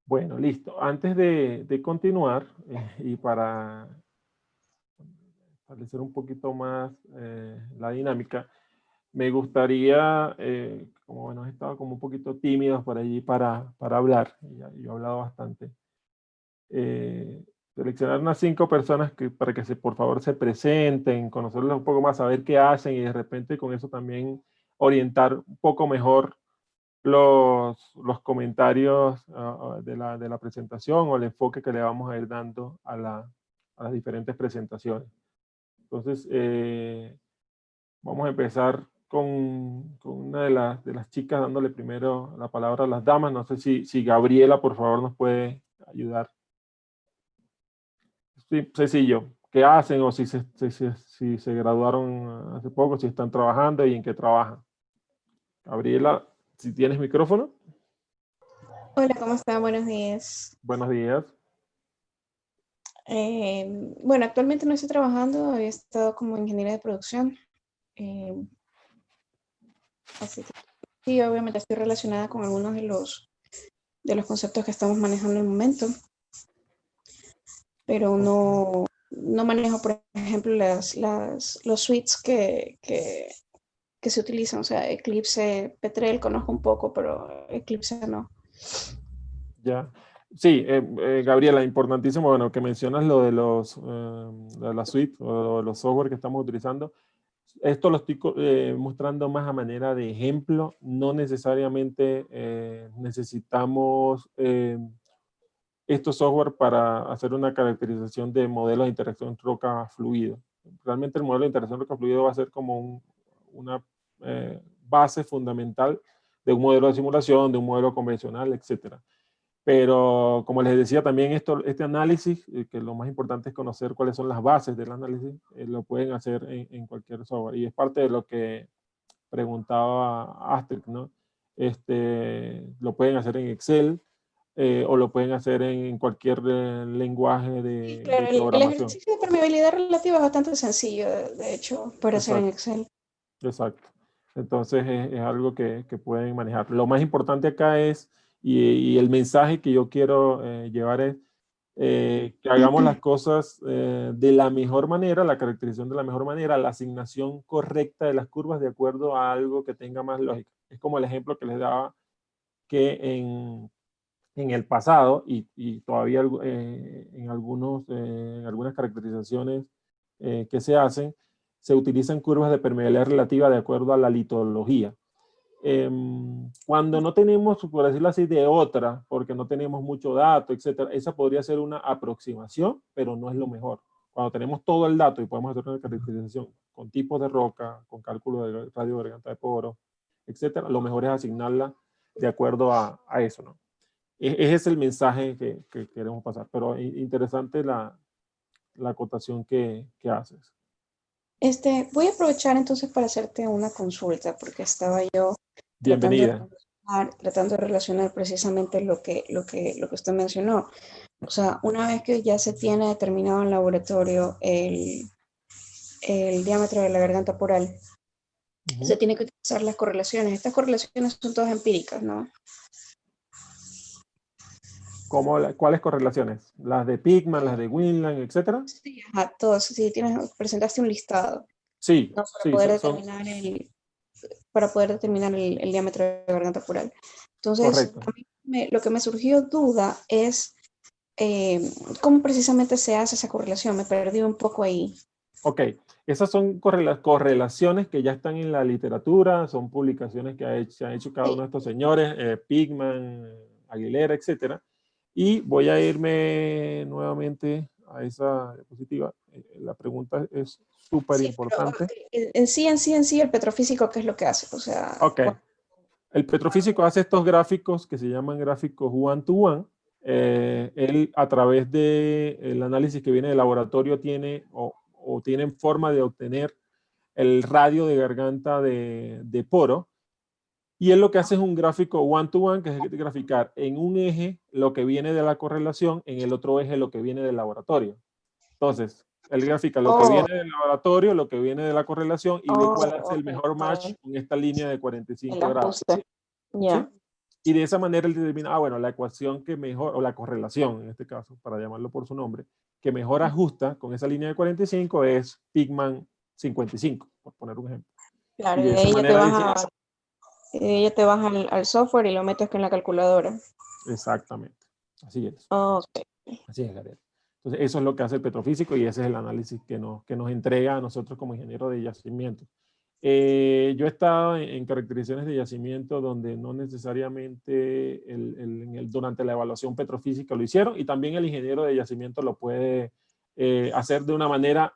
Bueno, listo. Antes de continuar, y para establecer un poquito más la dinámica, me gustaría, como bueno, he estado como un poquito tímidos por allí para hablar, y yo he hablado bastante, eh, seleccionar unas 5 personas para que por favor se presenten, conocerlos un poco más, saber qué hacen y de repente con eso también orientar un poco mejor los comentarios de la presentación o el enfoque que le vamos a ir dando a las diferentes presentaciones. Entonces, vamos a empezar con una de las chicas dándole primero la palabra a las damas. No sé si Gabriela, por favor, nos puede ayudar. Sí, sencillo. ¿Qué hacen o si se graduaron hace poco, si están trabajando y en qué trabajan? Gabriela, si tienes micrófono. Hola, ¿cómo están? Buenos días. Buenos días. Bueno, actualmente no estoy trabajando, había estado como ingeniera de producción, eh, así que sí, obviamente estoy relacionada con algunos de los conceptos que estamos manejando en el momento, pero no manejo, por ejemplo, los suites que se utilizan, o sea, Eclipse, Petrel conozco un poco, pero Eclipse no. Ya. Sí, Gabriela, importantísimo, bueno, que mencionas lo de de la suite o los software que estamos utilizando. Esto lo estoy mostrando más a manera de ejemplo. No necesariamente necesitamos estos software para hacer una caracterización de modelos de interacción roca-fluido. Realmente el modelo de interacción roca-fluido va a ser como una base fundamental de un modelo de simulación, de un modelo convencional, etcétera. Pero como les decía también, este análisis, que lo más importante es conocer cuáles son las bases del análisis, lo pueden hacer en cualquier software. Y es parte de lo que preguntaba Astrid, ¿no? Lo pueden hacer en Excel o lo pueden hacer en cualquier lenguaje Sí, de claro, el programación. ejercicio de permeabilidad relativa es bastante sencillo, de hecho, para hacer en Exacto, Excel. exacto. Entonces es algo que pueden manejar. Lo más importante acá es, y el mensaje que yo quiero llevar es, que hagamos las cosas de la mejor manera, la caracterización de la mejor manera, la asignación correcta de las curvas de acuerdo a algo que tenga más lógica. Es como el ejemplo que les daba que en el pasado y todavía en algunas caracterizaciones que se hacen, se utilizan curvas de permeabilidad relativa de acuerdo a la litología. Cuando no tenemos, por decirlo así, de otra, porque no tenemos mucho dato, etcétera, esa podría ser una aproximación, pero no es lo mejor. Cuando tenemos todo el dato y podemos hacer una caracterización con tipos de roca, con cálculo de radio de garganta de poro, etcétera, lo mejor es asignarla de acuerdo a eso, ¿no? Ese es el mensaje que queremos pasar, pero interesante la acotación que haces. Voy a aprovechar entonces para hacerte una consulta, porque estaba yo Bienvenida. tratando de relacionar precisamente lo que usted mencionó. O sea, una vez que ya se tiene determinado en laboratorio el diámetro de la garganta poral, se Uh-huh. tiene que utilizar las correlaciones. Estas correlaciones son todas empíricas, ¿no? ¿Cuáles correlaciones? Las de Pigman, las de Winland, etcétera. Sí, ajá, todas. Sí, presentaste un listado, Sí, ¿no? sí, Para poder determinar el diámetro de la garganta poral. Entonces, correcto. a mí lo que me surgió duda es cómo precisamente se hace esa correlación. Me perdí un poco ahí. Ok, esas son correlaciones que ya están en la literatura, son publicaciones que se han hecho cada uno Sí, de estos señores, Pigman, Aguilera, etcétera. Y voy a irme nuevamente a esa diapositiva. La pregunta es súper sí, pero importante. en sí, el petrofísico, ¿qué es lo que hace? O sea, Ok, el petrofísico hace estos gráficos que se llaman gráficos one-to-one. Él, a través del análisis que viene del laboratorio, tiene o tienen forma de obtener el radio de garganta de poro. Y él lo que hace es un gráfico one-to-one, que es graficar en un eje lo que viene de la correlación, en el otro eje lo que viene del laboratorio. Entonces, él grafica lo que oh, viene del laboratorio, lo que viene de la correlación y ve cuál hace el ok, mejor match ok, con esta línea de el 45 grados. ajuste, ¿Sí? ya. Y de esa manera él determina, bueno, la ecuación que mejor, o la correlación en este caso, para llamarlo por su nombre, que mejor ajusta con esa línea de 45 es Pigman 55, por poner un ejemplo. Claro, Y y de de esa ahí manera dice, ya te vas al software y lo metes en la calculadora. exactamente, así es. Ok. Así es, Gabriel. Entonces, eso es lo que hace el petrofísico y ese es el análisis que nos entrega a nosotros como ingenieros de yacimiento. Yo he estado en caracterizaciones de yacimiento donde no necesariamente durante la evaluación petrofísica lo hicieron y también el ingeniero de yacimiento lo puede hacer de una manera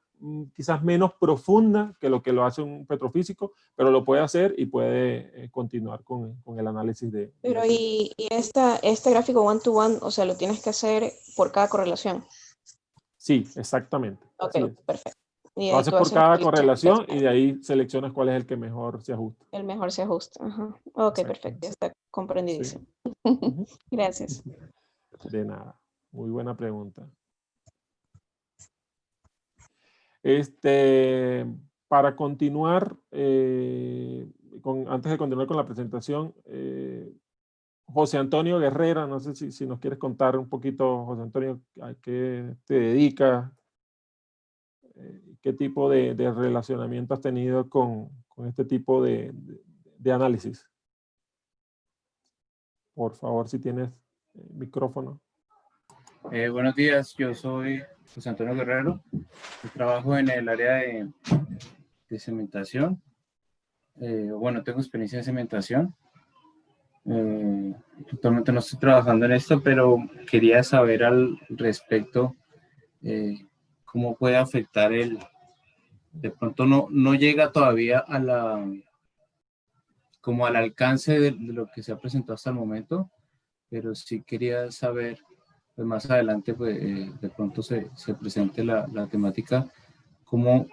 quizás menos profunda que lo hace un petrofísico, pero lo puede hacer y puede continuar con el análisis de Pero yacimiento. este gráfico one-to-one, o sea, lo tienes que hacer por cada correlación. Sí, exactamente. Ok, Así es. perfecto. Y Lo ahí haces tú por haces la cada correlación, correlación y de ahí seleccionas cuál es el que mejor se ajusta. el mejor se ajusta. Ajá. Ok, perfecto, Exactamente. ya está Sí. comprendidísimo. Ujú. Gracias. De nada. Muy buena pregunta. Para continuar, antes de continuar con la presentación, José Antonio Guerrera, no sé si nos quieres contar un poquito, José Antonio, a qué te dedicas, qué tipo de relacionamiento has tenido con este tipo de análisis. Por favor, si tienes micrófono. Buenos días, yo soy José Antonio Guerrero. Yo trabajo en el área de cementación. Bueno, tengo experiencia en cementación. Actualmente no estoy trabajando en esto, pero quería saber al respecto cómo puede afectar de pronto no llega todavía como al alcance de lo que se ha presentado hasta el momento, pero sí quería saber, pues más adelante, pues, de pronto se presente la temática, cómo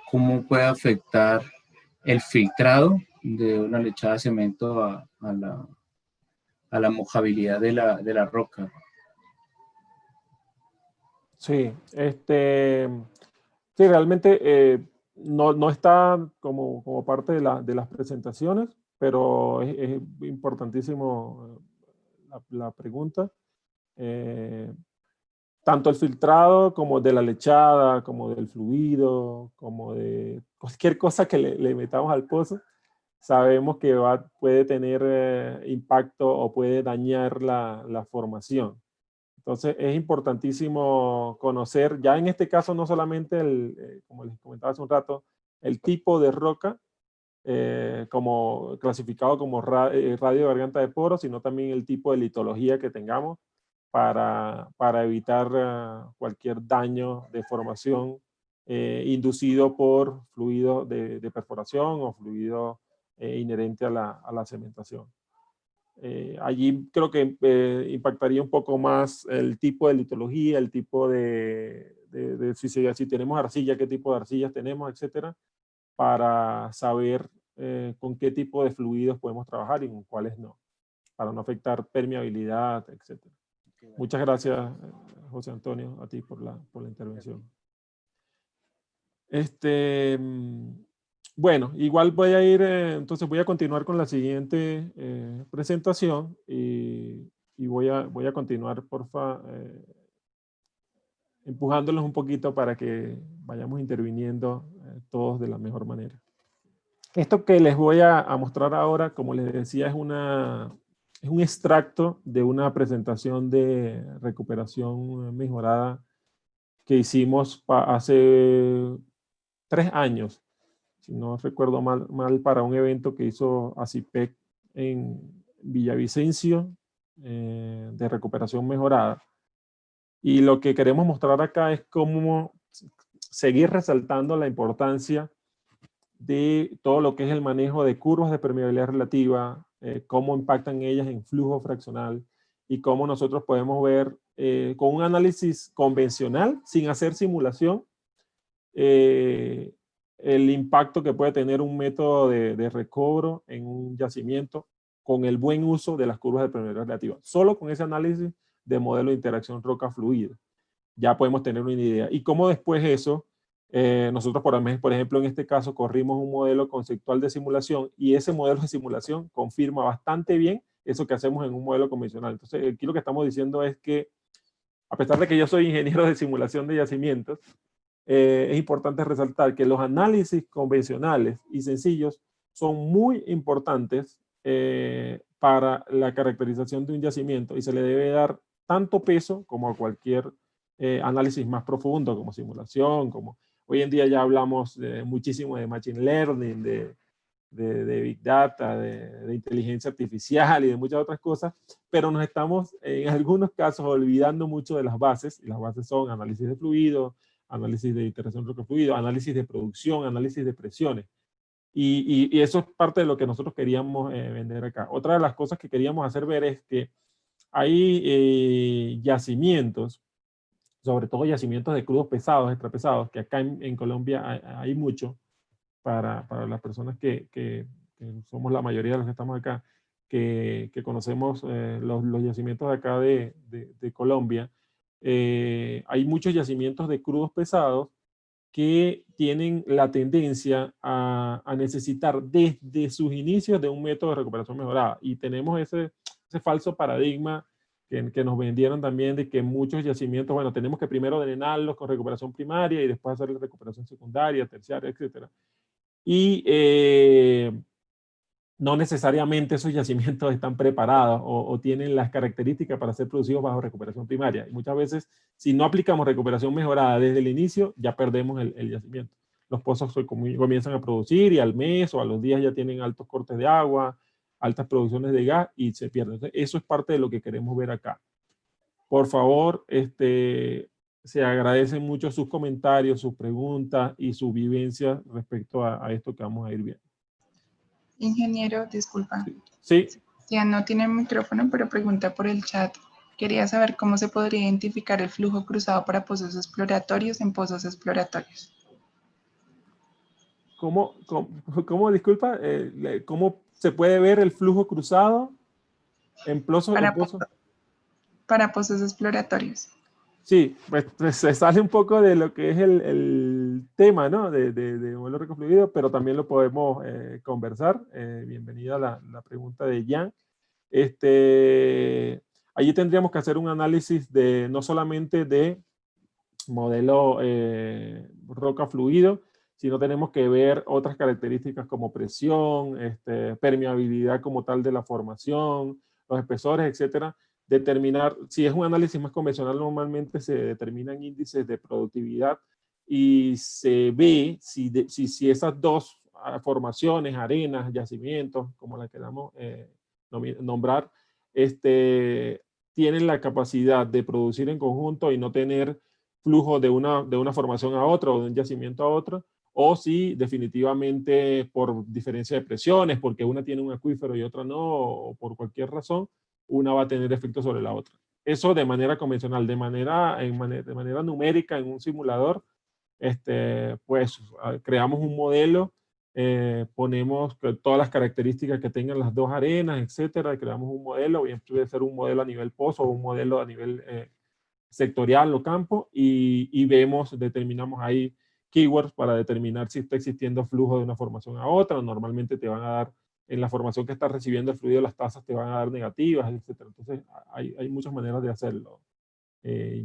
puede afectar el filtrado de una lechada de cemento a la mojabilidad de la roca. Sí, sí, realmente no está como parte de las presentaciones, pero es importantísimo la pregunta. Tanto el filtrado como de la lechada, como del fluido, como de cualquier cosa que le metamos al pozo, sabemos que puede tener impacto o puede dañar la formación. Entonces es importantísimo conocer, ya en este caso no solamente como les comentaba hace un rato, el tipo de roca, como clasificado como radio de garganta de poro, sino también el tipo de litología que tengamos para evitar cualquier daño de formación inducido por fluido de perforación o fluido inherente a la cementación. Allí creo que impactaría un poco más el tipo de litología, el tipo si tenemos arcilla, qué tipo de arcillas tenemos, etcétera, para saber con qué tipo de fluidos podemos trabajar y con cuáles no, para no afectar permeabilidad, etcétera. Muchas gracias, José Antonio, a ti por la intervención. Bueno, igual voy a ir, entonces voy a continuar con la siguiente presentación y voy a continuar, porfa, empujándolos un poquito para que vayamos interviniendo todos de la mejor manera. Esto que les voy a mostrar ahora, como les decía, es un extracto de una presentación de recuperación mejorada que hicimos hace 3 años, si no recuerdo mal, para un evento que hizo ACIPEC en Villavicencio de recuperación mejorada. Y lo que queremos mostrar acá es cómo seguir resaltando la importancia de todo lo que es el manejo de curvas de permeabilidad relativa, cómo impactan ellas en flujo fraccional y cómo nosotros podemos ver con un análisis convencional, sin hacer simulación, el impacto que puede tener un método de recobro en un yacimiento con el buen uso de las curvas de permeabilidad relativa. Solo con ese análisis de modelo de interacción roca-fluido ya podemos tener una idea. Y cómo después eso, nosotros por ejemplo en este caso corrimos un modelo conceptual de simulación y ese modelo de simulación confirma bastante bien eso que hacemos en un modelo convencional. Entonces, aquí lo que estamos diciendo es que, a pesar de que yo soy ingeniero de simulación de yacimientos, es importante resaltar que los análisis convencionales y sencillos son muy importantes para la caracterización de un yacimiento y se le debe dar tanto peso como a cualquier análisis más profundo, como simulación, como hoy en día ya hablamos muchísimo de machine learning, de big data, de inteligencia artificial y de muchas otras cosas, pero nos estamos en algunos casos olvidando mucho de las bases, y las bases son análisis de fluido, análisis de interacción roca-fluido, análisis de producción, análisis de presiones. Y eso es parte de lo que nosotros queríamos vender acá. Otra de las cosas que queríamos hacer ver es que hay yacimientos, sobre todo yacimientos de crudos pesados, extrapesados, que acá en Colombia hay mucho, para las personas que somos la mayoría de los que estamos acá, que conocemos los yacimientos de acá de Colombia. Hay muchos yacimientos de crudos pesados que tienen la tendencia a necesitar desde sus inicios de un método de recuperación mejorada. Y tenemos ese falso paradigma que nos vendieron también de que muchos yacimientos, bueno, tenemos que primero drenarlos con recuperación primaria y después hacer la recuperación secundaria, terciaria, etcétera. Y no necesariamente esos yacimientos están preparados o tienen las características para ser producidos bajo recuperación primaria. Y muchas veces, si no aplicamos recuperación mejorada desde el inicio, ya perdemos el yacimiento. Los pozos comienzan a producir y al mes o a los días ya tienen altos cortes de agua, altas producciones de gas y se pierden. Entonces, eso es parte de lo que queremos ver acá. Por favor, se agradecen mucho sus comentarios, sus preguntas y su vivencia respecto a esto que vamos a ir viendo. Ingeniero, disculpa. Sí. Ya no tiene micrófono, pero pregunta por el chat. Quería saber cómo se podría identificar el flujo cruzado para pozos exploratorios en pozos exploratorios. ¿Cómo disculpa? ¿Cómo se puede ver el flujo cruzado en pozos? Para pozos exploratorios. Sí, pues se sale un poco de lo que es el tema, ¿no? de modelo recofluido, pero también lo podemos conversar. Bienvenida la pregunta de Jan. Allí tendríamos que hacer un análisis no solamente de modelo roca fluido, sino tenemos que ver otras características como presión, permeabilidad como tal de la formación, los espesores, etcétera. Determinar, si es un análisis más convencional, normalmente se determinan índices de productividad y se ve si esas dos formaciones, arenas, yacimientos, como la queramos nombrar, tienen la capacidad de producir en conjunto y no tener flujo de una formación a otra o de un yacimiento a otro, o si definitivamente por diferencia de presiones, porque una tiene un acuífero y otra no, o por cualquier razón, una va a tener efecto sobre la otra. Eso de manera convencional, de manera numérica en un simulador, pues creamos un modelo, ponemos todas las características que tengan las dos arenas, etcétera, creamos un modelo, bien puede ser un modelo a nivel pozo o un modelo a nivel sectorial o campo, y determinamos ahí keywords para determinar si está existiendo flujo de una formación a otra. Normalmente te van a dar, en la formación que estás recibiendo el fluido, las tasas te van a dar negativas, etc. Entonces, hay muchas maneras de hacerlo,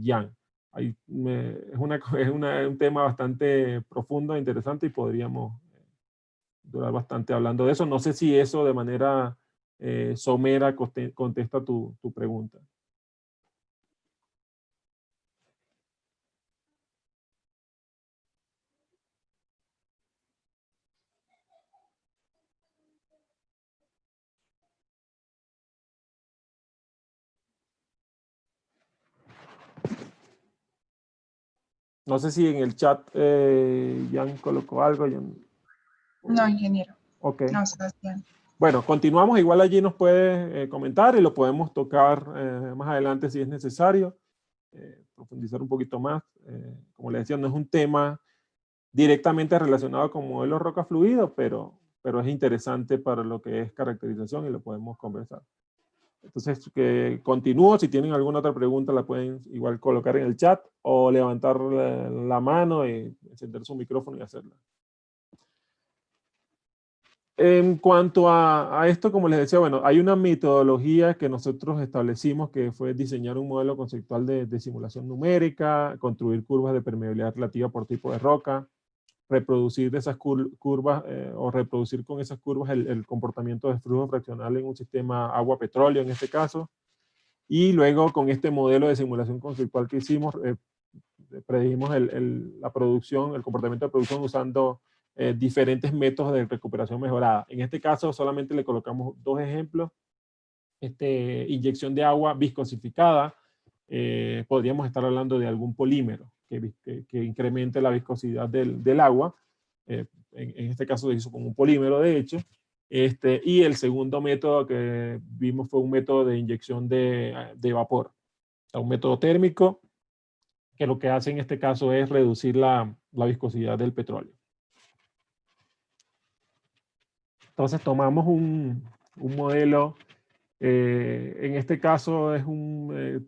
Jan. Es un tema bastante profundo e interesante y podríamos durar bastante hablando de eso. No sé si eso de manera somera contesta tu pregunta. No sé si en el chat Jan colocó algo. No, ingeniero. Ok. No, Sebastián. Bueno, continuamos. Igual allí nos puede comentar y lo podemos tocar más adelante si es necesario. Profundizar un poquito más. Como le decía, no es un tema directamente relacionado con modelo roca fluido, pero es interesante para lo que es caracterización y lo podemos conversar. Entonces, continúo. Si tienen alguna otra pregunta, la pueden igual colocar en el chat o levantar la mano y encender su micrófono y hacerla. En cuanto a esto, como les decía, bueno, hay una metodología que nosotros establecimos que fue diseñar un modelo conceptual de simulación numérica, construir curvas de permeabilidad relativa por tipo de roca, reproducir de esas curvas o reproducir con esas curvas el comportamiento de flujo fraccional en un sistema agua-petróleo en este caso. Y luego con este modelo de simulación conceptual que hicimos, predijimos la producción, el comportamiento de producción usando diferentes métodos de recuperación mejorada. En este caso solamente le colocamos dos ejemplos. Inyección de agua viscosificada. Podríamos estar hablando de algún polímero que incremente la viscosidad del agua. En este caso se hizo con un polímero, de hecho. Y el segundo método que vimos fue un método de inyección de vapor. O sea, un método térmico que lo que hace en este caso es reducir la viscosidad del petróleo. Entonces tomamos un modelo, en este caso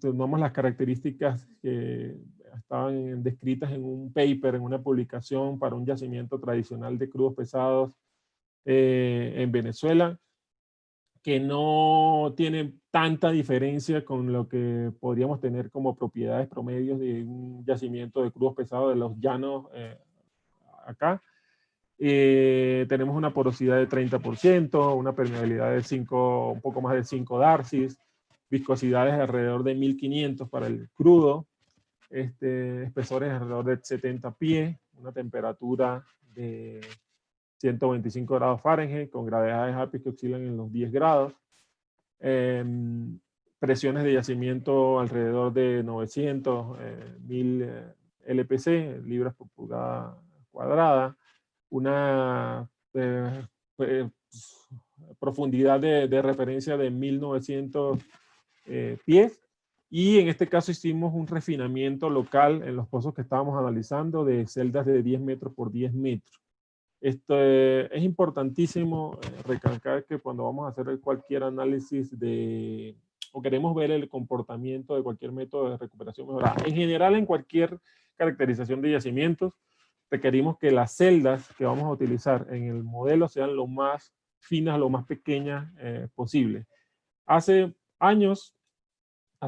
tomamos las características que estaban descritas en un paper, en una publicación para un yacimiento tradicional de crudos pesados en Venezuela, que no tiene tanta diferencia con lo que podríamos tener como propiedades promedios de un yacimiento de crudos pesados de los llanos acá. Tenemos una porosidad de 30%, una permeabilidad de un poco más de 5 darcis, viscosidades de alrededor de 1500 para el crudo, espesores de alrededor de 70 pies, una temperatura de 125 grados Fahrenheit, con gravedades APIs que oscilan en los 10 grados, presiones de yacimiento alrededor de 900, 1000 LPC, libras por pulgada cuadrada, una profundidad de referencia de 1900 pies, y en este caso hicimos un refinamiento local en los pozos que estábamos analizando de celdas de 10 metros por 10 metros. Esto es importantísimo recalcar que cuando vamos a hacer cualquier análisis o queremos ver el comportamiento de cualquier método de recuperación mejorada, en general en cualquier caracterización de yacimientos, requerimos que las celdas que vamos a utilizar en el modelo sean lo más finas, lo más pequeñas posible. Hace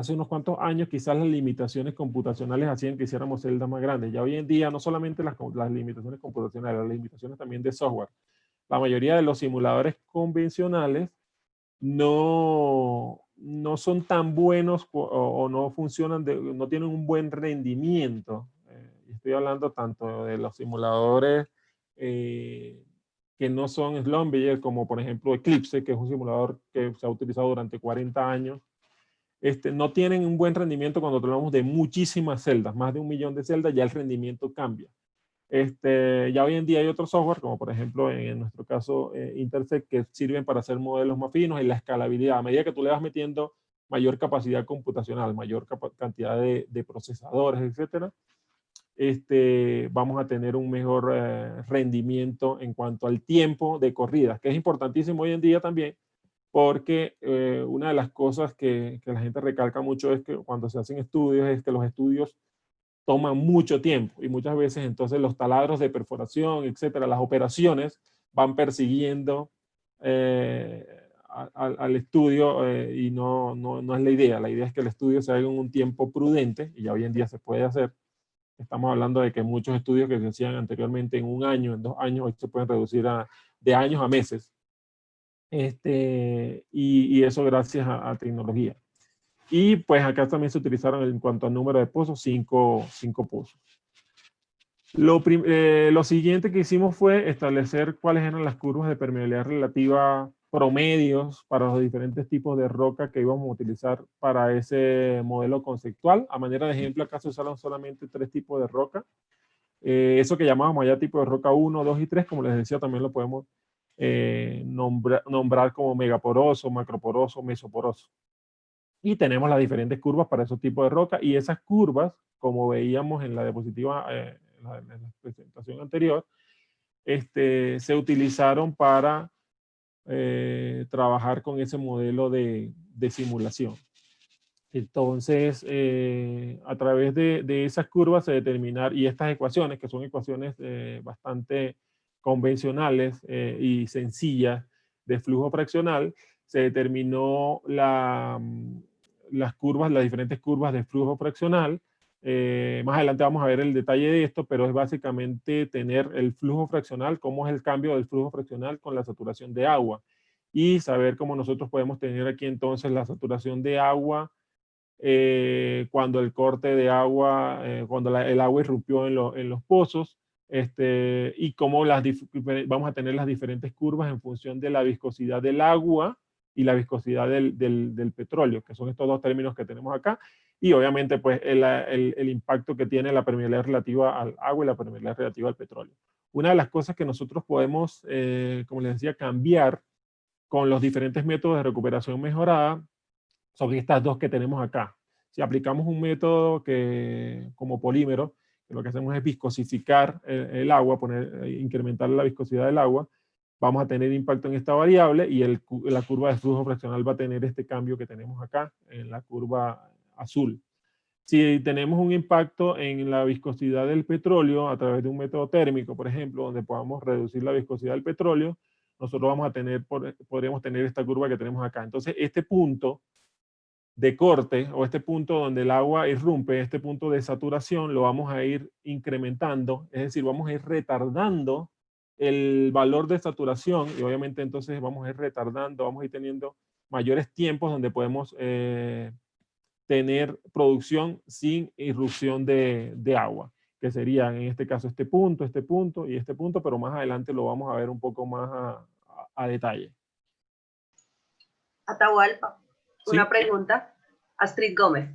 unos cuantos años, quizás las limitaciones computacionales hacían que hiciéramos celdas más grandes. Ya hoy en día, no solamente las limitaciones computacionales, las limitaciones también de software. La mayoría de los simuladores convencionales no son tan buenos o no funcionan, no tienen un buen rendimiento. Estoy hablando tanto de los simuladores que no son Schlumberger, como por ejemplo Eclipse, que es un simulador que se ha utilizado durante 40 años. No tienen un buen rendimiento cuando hablamos de muchísimas celdas, más de 1 millón de celdas, ya el rendimiento cambia. Ya hoy en día hay otros software, como por ejemplo en nuestro caso Intersect, que sirven para hacer modelos más finos y la escalabilidad. A medida que tú le vas metiendo mayor capacidad computacional, mayor cantidad de procesadores, etcétera, vamos a tener un mejor rendimiento en cuanto al tiempo de corrida, que es importantísimo hoy en día también, porque una de las cosas que la gente recalca mucho es que cuando se hacen estudios, es que los estudios toman mucho tiempo y muchas veces entonces los taladros de perforación, etcétera, las operaciones van persiguiendo al estudio y no es la idea. La idea es que el estudio se haga en un tiempo prudente, y ya hoy en día se puede hacer. Estamos hablando de que muchos estudios que se hacían anteriormente en 1 año, en 2 años, hoy se pueden reducir de años a meses. Y eso gracias a tecnología. Y pues acá también se utilizaron en cuanto al número de pozos, 5 pozos. Lo siguiente que hicimos fue establecer cuáles eran las curvas de permeabilidad relativa promedios para los diferentes tipos de roca que íbamos a utilizar para ese modelo conceptual. A manera de ejemplo, acá se usaron solamente 3 tipos de roca. Eso que llamábamos allá tipo de roca 1, 2 y 3, como les decía, también lo podemos nombrar como megaporoso, macroporoso, mesoporoso. Y tenemos las diferentes curvas para esos tipos de roca, y esas curvas, como veíamos en la diapositiva, en la presentación anterior, se utilizaron para trabajar con ese modelo de simulación. Entonces, a través de esas curvas se determinar, y estas ecuaciones, que son ecuaciones bastante convencionales y sencillas de flujo fraccional, se determinó las diferentes curvas de flujo fraccional. Más adelante vamos a ver el detalle de esto, pero es básicamente tener el flujo fraccional, cómo es el cambio del flujo fraccional con la saturación de agua, y saber cómo nosotros podemos tener aquí entonces la saturación de agua cuando el corte de agua, cuando el agua irrumpió en los pozos, y cómo vamos a tener las diferentes curvas en función de la viscosidad del agua y la viscosidad del petróleo, que son estos dos términos que tenemos acá, y obviamente pues el impacto que tiene la permeabilidad relativa al agua y la permeabilidad relativa al petróleo. Una de las cosas que nosotros podemos, como les decía, cambiar con los diferentes métodos de recuperación mejorada son estas dos que tenemos acá. Si aplicamos un método como polímero, que lo que hacemos es viscosificar el agua, incrementar la viscosidad del agua, vamos a tener impacto en esta variable y la curva de flujo fraccional va a tener este cambio que tenemos acá en la curva azul. Si tenemos un impacto en la viscosidad del petróleo a través de un método térmico, por ejemplo, donde podamos reducir la viscosidad del petróleo, nosotros podríamos tener esta curva que tenemos acá. Entonces, este punto de corte, o este punto donde el agua irrumpe, este punto de saturación, lo vamos a ir incrementando, es decir, vamos a ir retardando el valor de saturación, y obviamente entonces vamos a ir retardando, vamos a ir teniendo mayores tiempos donde podemos tener producción sin irrupción de agua, que sería en este caso este punto y este punto, pero más adelante lo vamos a ver un poco más a detalle. Atahualpa, ¿Sí? una pregunta. Astrid Gómez.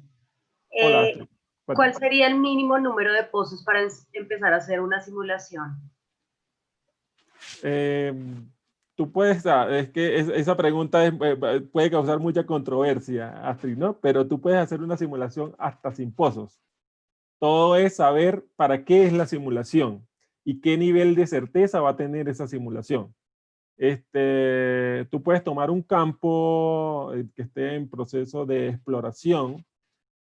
Hola, Astrid. ¿Cuál sería el mínimo número de pozos para empezar a hacer una simulación? Tú puedes, es que esa pregunta puede causar mucha controversia, Astrid, ¿no? Pero tú puedes hacer una simulación hasta sin pozos. Todo es saber para qué es la simulación y qué nivel de certeza va a tener esa simulación. Tú puedes tomar un campo que esté en proceso de exploración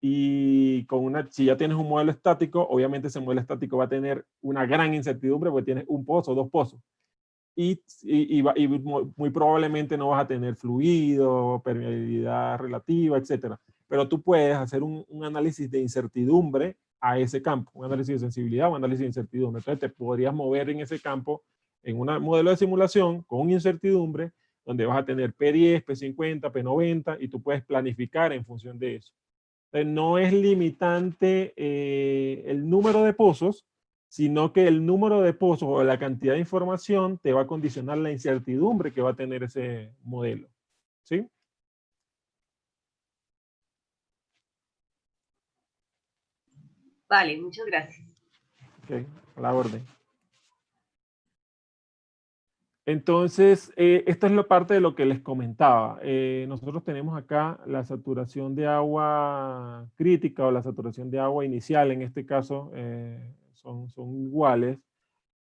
y si ya tienes un modelo estático, obviamente ese modelo estático va a tener una gran incertidumbre porque tienes un pozo, dos pozos. Y muy probablemente no vas a tener fluido, permeabilidad relativa, etc. Pero tú puedes hacer un análisis de incertidumbre a ese campo, un análisis de sensibilidad, un análisis de incertidumbre. Entonces te podrías mover en ese campo en un modelo de simulación con incertidumbre, donde vas a tener P10, P50, P90, y tú puedes planificar en función de eso. Entonces, no es limitante el número de pozos, sino que el número de pozos o la cantidad de información te va a condicionar la incertidumbre que va a tener ese modelo. ¿Sí? Vale, muchas gracias. Ok, a la orden. Entonces, esta es la parte de lo que les comentaba. Nosotros tenemos acá la saturación de agua crítica o la saturación de agua inicial, en este caso son iguales,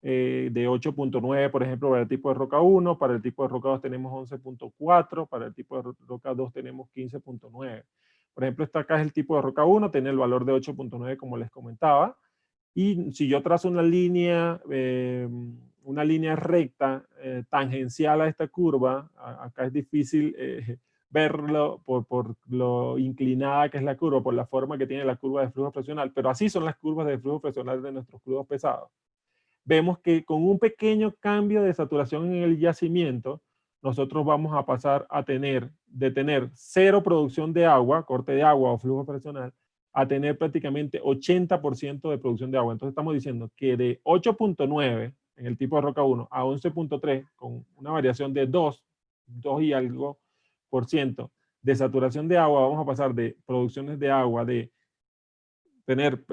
de 8.9, por ejemplo, para el tipo de roca 1, para el tipo de roca 2 tenemos 11.4, para el tipo de roca 2 tenemos 15.9. Por ejemplo, esta acá es el tipo de roca 1, tiene el valor de 8.9 como les comentaba, y si yo trazo una línea recta tangencial a esta curva, acá es difícil verlo por lo inclinada que es la curva, por la forma que tiene la curva de flujo fraccional, pero así son las curvas de flujo fraccional de nuestros crudos pesados. Vemos que con un pequeño cambio de saturación en el yacimiento, nosotros vamos a pasar de tener cero producción de agua, corte de agua o flujo fraccional, a tener prácticamente 80% de producción de agua. Entonces estamos diciendo que de 8.9 en el tipo de roca 1 a 11.3, con una variación de 2 y algo por ciento de saturación de agua, vamos a pasar de producciones de agua de tener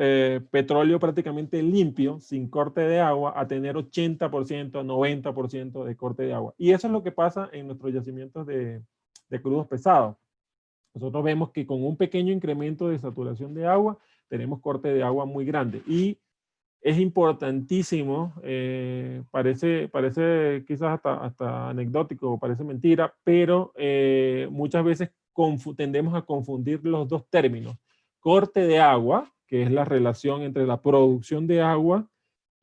petróleo prácticamente limpio, sin corte de agua, a tener 80%, 90% de corte de agua. Y eso es lo que pasa en nuestros yacimientos de crudos pesados. Nosotros vemos que con un pequeño incremento de saturación de agua, tenemos corte de agua muy grande. Y es importantísimo, parece quizás hasta anecdótico, parece mentira, pero muchas veces tendemos a confundir los dos términos. Corte de agua, que es la relación entre la producción de agua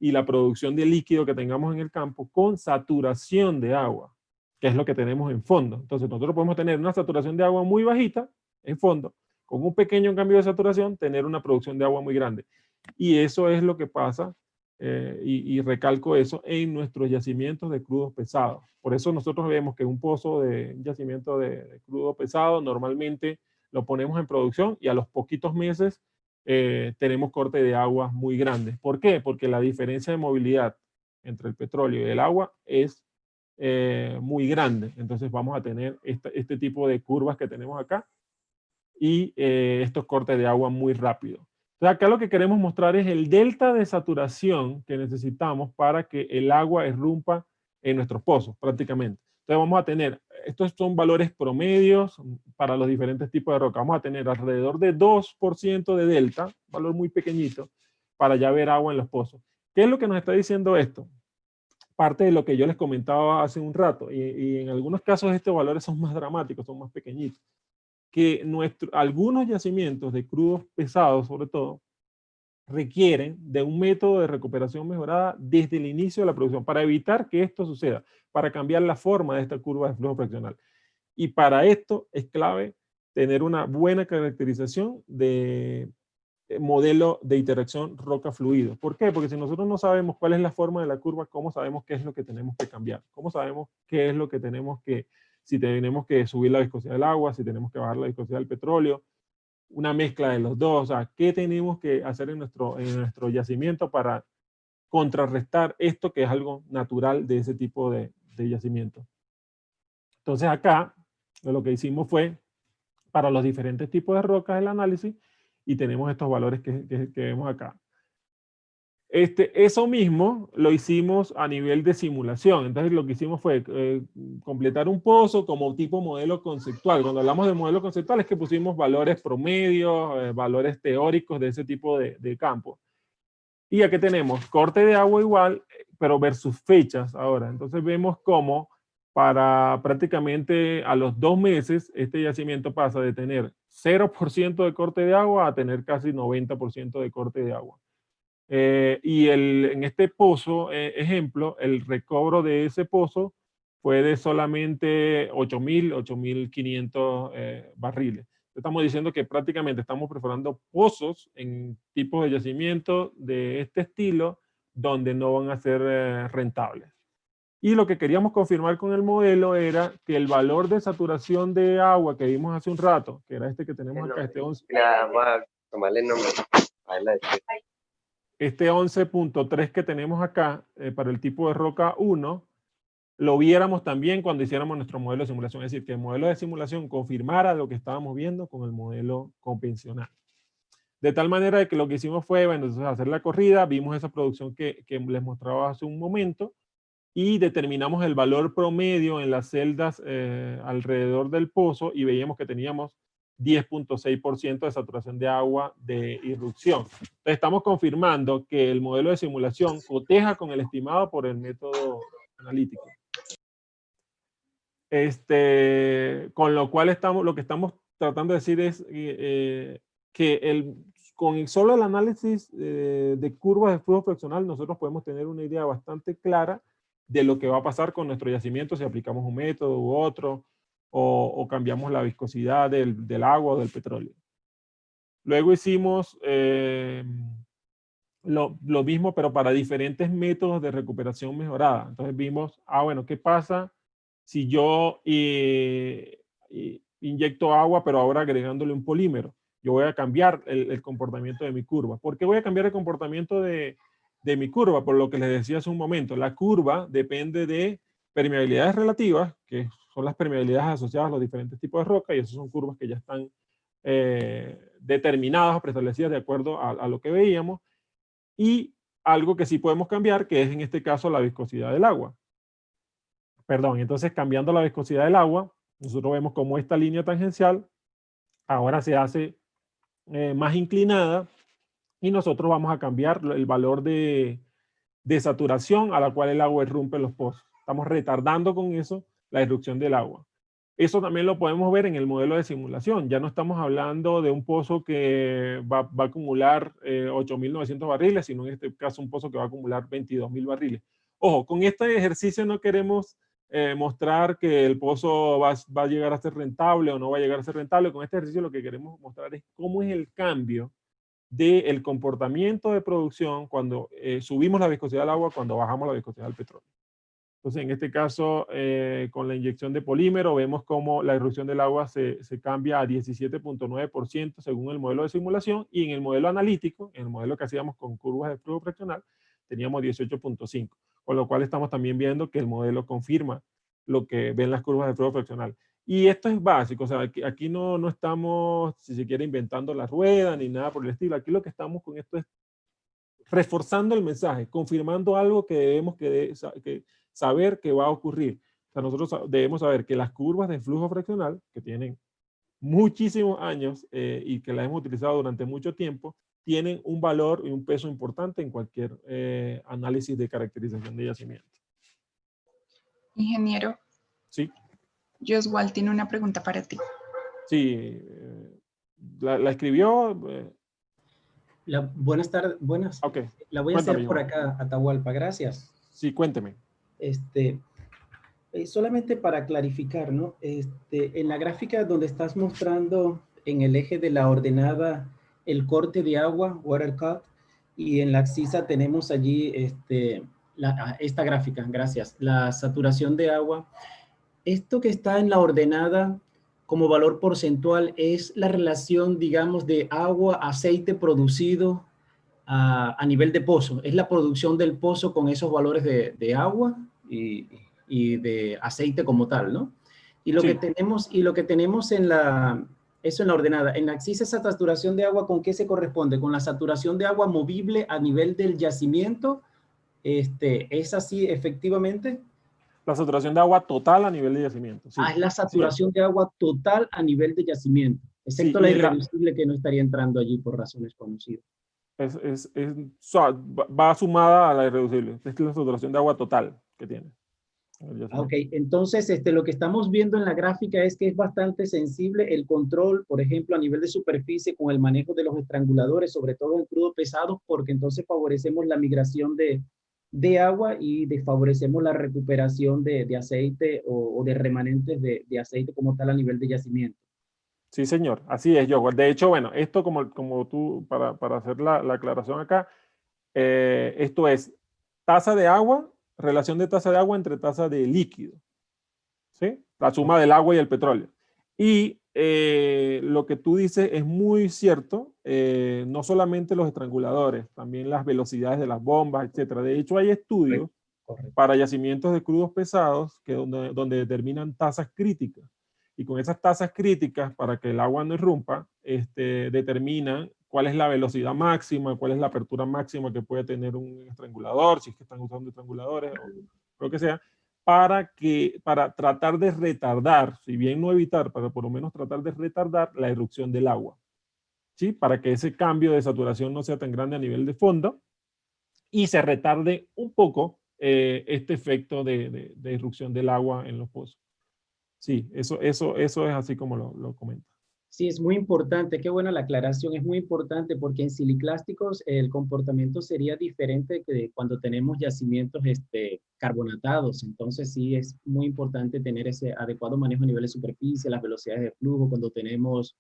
y la producción de líquido que tengamos en el campo con saturación de agua, que es lo que tenemos en fondo. Entonces nosotros podemos tener una saturación de agua muy bajita en fondo, con un pequeño cambio de saturación, tener una producción de agua muy grande. Y eso es lo que pasa, y recalco eso, en nuestros yacimientos de crudos pesados. Por eso nosotros vemos que un pozo de un yacimiento de crudo pesado normalmente lo ponemos en producción y a los poquitos meses tenemos corte de agua muy grande. ¿Por qué? Porque la diferencia de movilidad entre el petróleo y el agua es muy grande. Entonces vamos a tener este tipo de curvas que tenemos acá y estos cortes de agua muy rápido. Entonces acá lo que queremos mostrar es el delta de saturación que necesitamos para que el agua irrumpa en nuestros pozos prácticamente. Entonces vamos a tener, estos son valores promedios para los diferentes tipos de roca. Vamos a tener alrededor de 2% de delta, valor muy pequeñito, para ya ver agua en los pozos. ¿Qué es lo que nos está diciendo esto? Parte de lo que yo les comentaba hace un rato, y en algunos casos estos valores son más dramáticos, son más pequeñitos, que algunos yacimientos de crudos pesados, sobre todo, requieren de un método de recuperación mejorada desde el inicio de la producción, para evitar que esto suceda, para cambiar la forma de esta curva de flujo fraccional. Y para esto es clave tener una buena caracterización de modelo de interacción roca-fluido. ¿Por qué? Porque si nosotros no sabemos cuál es la forma de la curva, ¿cómo sabemos qué es lo que tenemos que cambiar? ¿Cómo sabemos qué es lo que tenemos que, si tenemos que subir la viscosidad del agua, si tenemos que bajar la viscosidad del petróleo, una mezcla de los dos? O sea, ¿qué tenemos que hacer en nuestro yacimiento para contrarrestar esto que es algo natural de ese tipo de yacimiento? Entonces acá lo que hicimos fue, para los diferentes tipos de rocas, el análisis, y tenemos estos valores que vemos acá. Eso mismo lo hicimos a nivel de simulación. Entonces lo que hicimos fue completar un pozo como tipo modelo conceptual. Cuando hablamos de modelo conceptual es que pusimos valores promedios, valores teóricos de ese tipo de campo. Y aquí tenemos corte de agua igual, pero versus fechas ahora. Entonces vemos cómo para prácticamente a los 2 meses este yacimiento pasa de tener 0% de corte de agua a tener casi 90% de corte de agua. Y en este pozo, ejemplo, el recobro de ese pozo fue de solamente 8.500 barriles. Estamos diciendo que prácticamente estamos perforando pozos en tipos de yacimiento de este estilo donde no van a ser rentables. Y lo que queríamos confirmar con el modelo era que el valor de saturación de agua que vimos hace un rato, que era este que tenemos acá, este 11. Vamos a tomarle nombre. Este 11.3 que tenemos acá para el tipo de roca 1, lo viéramos también cuando hiciéramos nuestro modelo de simulación. Es decir, que el modelo de simulación confirmara lo que estábamos viendo con el modelo convencional. De tal manera de que lo que hicimos fue, bueno, entonces hacer la corrida, vimos esa producción que les mostraba hace un momento, y determinamos el valor promedio en las celdas alrededor del pozo, y veíamos que teníamos 10.6% de saturación de agua de irrupción. Entonces estamos confirmando que el modelo de simulación coteja con el estimado por el método analítico. Con lo cual lo que estamos tratando de decir es que con solo el análisis de curvas de flujo fraccional nosotros podemos tener una idea bastante clara de lo que va a pasar con nuestro yacimiento si aplicamos un método u otro, o cambiamos la viscosidad del agua o del petróleo. Luego hicimos lo mismo, pero para diferentes métodos de recuperación mejorada. Entonces vimos, bueno, ¿qué pasa si yo inyecto agua, pero ahora agregándole un polímero? Yo voy a cambiar el comportamiento de mi curva. ¿Por qué voy a cambiar el comportamiento de mi curva? Por lo que les decía hace un momento, la curva depende de permeabilidades relativas, que son las permeabilidades asociadas a los diferentes tipos de roca, y esas son curvas que ya están determinadas o preestablecidas de acuerdo a lo que veíamos, y algo que sí podemos cambiar, que es en este caso la viscosidad del agua. Perdón, entonces cambiando la viscosidad del agua, nosotros vemos como esta línea tangencial ahora se hace más inclinada, y nosotros vamos a cambiar el valor de saturación a la cual el agua irrumpe en los pozos. Estamos retardando con eso la irrupción del agua. Eso también lo podemos ver en el modelo de simulación. Ya no estamos hablando de un pozo que va a acumular 8.900 barriles, sino en este caso un pozo que va a acumular 22.000 barriles. Ojo, con este ejercicio no queremos mostrar que el pozo va a llegar a ser rentable o no va a llegar a ser rentable. Con este ejercicio lo que queremos mostrar es cómo es el cambio del comportamiento de producción cuando subimos la viscosidad del agua, cuando bajamos la viscosidad del petróleo. Entonces, en este caso, con la inyección de polímero, vemos cómo la irrupción del agua se cambia a 17.9% según el modelo de simulación, y en el modelo analítico, en el modelo que hacíamos con curvas de flujo fraccional, teníamos 18.5%, con lo cual estamos también viendo que el modelo confirma lo que ven las curvas de flujo fraccional. Y esto es básico, o sea, aquí no estamos, si se quiere, inventando la rueda ni nada por el estilo. Aquí lo que estamos con esto es reforzando el mensaje, confirmando algo que debemos saber que va a ocurrir. O sea, nosotros debemos saber que las curvas de flujo fraccional, que tienen muchísimos años y que las hemos utilizado durante mucho tiempo, tienen un valor y un peso importante en cualquier análisis de caracterización de yacimiento. Ingeniero. Sí. Joswal tiene una pregunta para ti. Sí, la escribió. Buenas tardes, buenas. Okay. La voy a hacer por acá, Atahualpa, gracias. Sí, cuénteme. Solamente para clarificar, ¿no? En la gráfica donde estás mostrando en el eje de la ordenada el corte de agua, water cut, y en la axis tenemos allí esta gráfica, gracias, la saturación de agua. Esto que está en la ordenada como valor porcentual es la relación, digamos, de agua, aceite producido a nivel de pozo. Es la producción del pozo con esos valores de agua y de aceite como tal, ¿no? Y lo, sí, que tenemos en la ordenada, en la axis esa saturación de agua, ¿con qué se corresponde? Con la saturación de agua movible a nivel del yacimiento. ¿Es así efectivamente? La saturación de agua total a nivel de yacimiento. Sí. Es la saturación de agua total a nivel de yacimiento, excepto la irreducible que no estaría entrando allí por razones conocidas. Va sumada a la irreducible. Es la saturación de agua total que tiene. Ok, entonces lo que estamos viendo en la gráfica es que es bastante sensible el control, por ejemplo, a nivel de superficie con el manejo de los estranguladores, sobre todo en crudo pesado, porque entonces favorecemos la migración de agua y desfavorecemos la recuperación de aceite o de remanentes de aceite como tal a nivel de yacimiento. Sí, señor, así es, Joel. De hecho, bueno, esto como tú, para hacer la aclaración acá, esto es tasa de agua, relación de tasa de agua entre tasa de líquido, ¿sí? La suma del agua y el petróleo. Y lo que tú dices es muy cierto, no solamente los estranguladores, también las velocidades de las bombas, etcétera. De hecho, hay estudios para yacimientos de crudos pesados donde determinan tasas críticas. Y con esas tasas críticas, para que el agua no irrumpa, determinan cuál es la velocidad máxima, cuál es la apertura máxima que puede tener un estrangulador, si es que están usando estranguladores o lo que sea, para tratar de retardar, si bien no evitar, para por lo menos tratar de retardar la irrupción del agua, ¿sí? Para que ese cambio de saturación no sea tan grande a nivel de fondo y se retarde un poco este efecto de irrupción del agua en los pozos. Sí, eso es así como lo comenta. Sí, es muy importante, qué buena la aclaración, es muy importante porque en siliclásticos el comportamiento sería diferente que cuando tenemos yacimientos carbonatados, entonces sí es muy importante tener ese adecuado manejo a nivel de superficie, las velocidades de flujo, cuando tenemos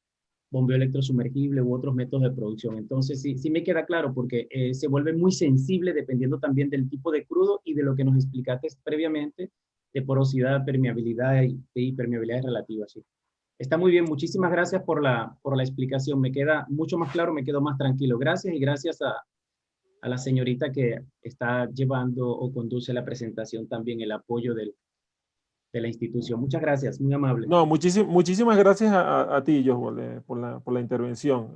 bombeo electrosumergible u otros métodos de producción. Entonces sí me queda claro porque se vuelve muy sensible dependiendo también del tipo de crudo y de lo que nos explicaste previamente, de porosidad, permeabilidad y permeabilidades relativas. Sí. Está muy bien, muchísimas gracias por la explicación, me queda mucho más claro, me quedo más tranquilo. Gracias y gracias a la señorita que está llevando o conduce la presentación también, el apoyo de la institución. Muchas gracias, muy amable. No, muchísimas gracias a ti, Joel, por la intervención.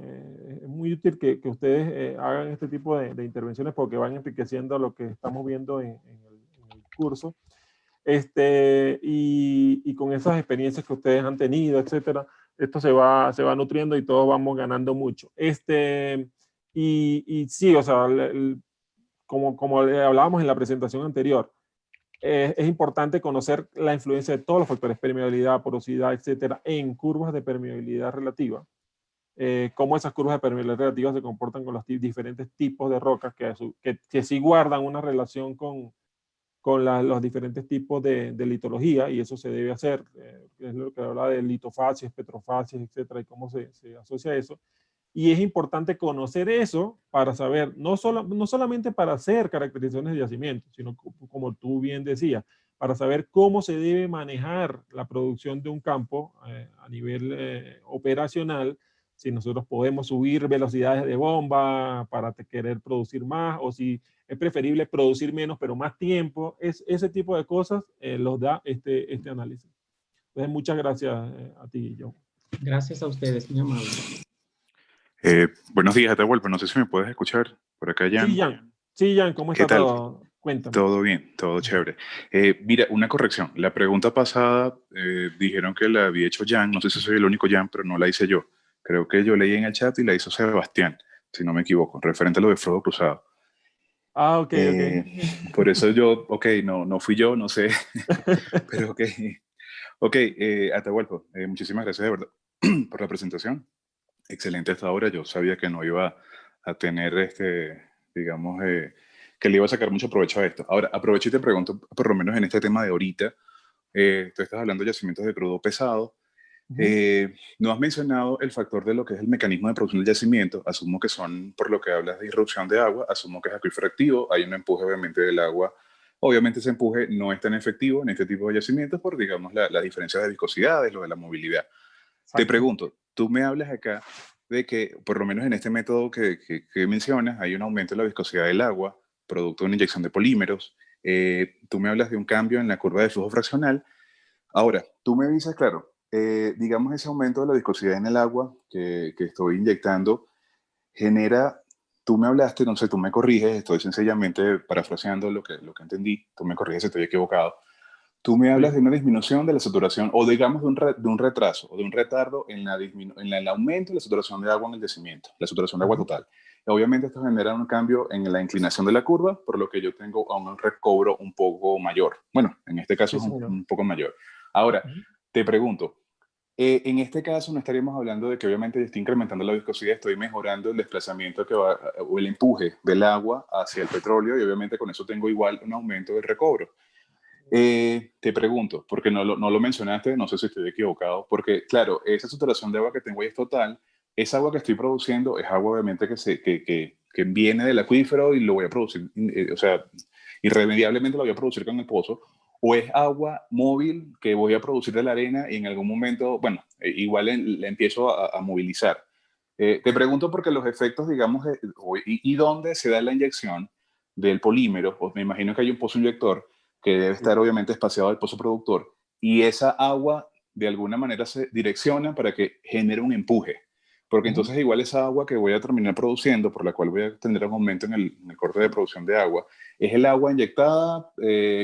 Es muy útil que ustedes hagan este tipo de intervenciones porque van enriqueciendo lo que estamos viendo en el curso. Y con esas experiencias que ustedes han tenido, etcétera, esto se va nutriendo y todos vamos ganando mucho. Y sí, o sea, como hablábamos en la presentación anterior, es importante conocer la influencia de todos los factores, permeabilidad, porosidad, etcétera, en curvas de permeabilidad relativa. Cómo esas curvas de permeabilidad relativa se comportan con los diferentes tipos de rocas que sí guardan una relación con los diferentes tipos de litología, y eso se debe hacer, es lo que habla de litofacies, petrofacies, etcétera, y cómo se asocia eso. Y es importante conocer eso para saber, no solamente para hacer caracterizaciones de yacimientos, sino como tú bien decías, para saber cómo se debe manejar la producción de un campo a nivel operacional, si nosotros podemos subir velocidades de bomba para querer producir más, o si es preferible producir menos pero más tiempo. Ese tipo de cosas los da este análisis. Entonces, muchas gracias a ti, John. Gracias a ustedes, muy amable. Buenos días, Atahualpa. No sé si me puedes escuchar por acá, Jan. Sí, Jan, ¿cómo ¿Qué está tal? todo? Cuéntame. Todo bien, todo chévere. Mira, una corrección. La pregunta pasada dijeron que la había hecho Jan. No sé si soy el único Jan, pero no la hice yo. Creo que yo leí en el chat y la hizo Sebastián, si no me equivoco, referente a lo de Frodo Cruzado. Ah, ok. Por eso yo, no fui yo, no sé, pero ok. Ok, Atahualpa, muchísimas gracias de verdad por la presentación. Excelente hasta ahora. Yo sabía que no iba a tener, digamos, que le iba a sacar mucho provecho a esto. Ahora, aprovecho y te pregunto, por lo menos en este tema de ahorita, tú estás hablando de yacimientos de crudo pesado. No has mencionado el factor de lo que es el mecanismo de producción del yacimiento. Asumo que son, por lo que hablas de irrupción de agua, asumo que es acuífero activo. Hay un empuje, obviamente, del agua. Obviamente ese empuje no es tan efectivo en este tipo de yacimientos por, digamos, la diferencia de viscosidades, lo de la movilidad. Exacto. Te pregunto, tú me hablas acá de que, por lo menos en este método que mencionas, hay un aumento de la viscosidad del agua, producto de una inyección de polímeros. Tú me hablas de un cambio en la curva de flujo fraccional. Ahora, tú me dices, claro, digamos, ese aumento de la viscosidad en el agua que estoy inyectando genera, tú me hablaste, no sé, tú me corriges, estoy sencillamente parafraseando lo que entendí, tú me corriges si estoy equivocado. Tú me hablas de una disminución de la saturación, o digamos de un retraso, o de un retardo en el aumento de la saturación de agua en el yacimiento, la saturación de agua total. Obviamente esto genera un cambio en la inclinación de la curva, por lo que yo tengo un recobro un poco mayor. Bueno, en este caso es un poco mayor. Ahora, te pregunto, en este caso no estaríamos hablando de que obviamente estoy incrementando la viscosidad, estoy mejorando el desplazamiento o el empuje del agua hacia el petróleo, y obviamente con eso tengo igual un aumento del recobro. Te pregunto, porque no lo mencionaste, no sé si estoy equivocado, porque claro, esa saturación de agua que tengo ahí es total. Esa agua que estoy produciendo es agua obviamente que viene del acuífero y lo voy a producir, o sea, irremediablemente lo voy a producir con el pozo, o es agua móvil que voy a producir de la arena y en algún momento, bueno, igual la empiezo a movilizar. Te pregunto porque los efectos, digamos, y dónde se da la inyección del polímero, pues me imagino que hay un pozo inyector que debe estar obviamente espaciado del pozo productor, y esa agua de alguna manera se direcciona para que genere un empuje, porque entonces igual esa agua que voy a terminar produciendo, por la cual voy a tener un aumento en el corte de producción de agua, es el agua inyectada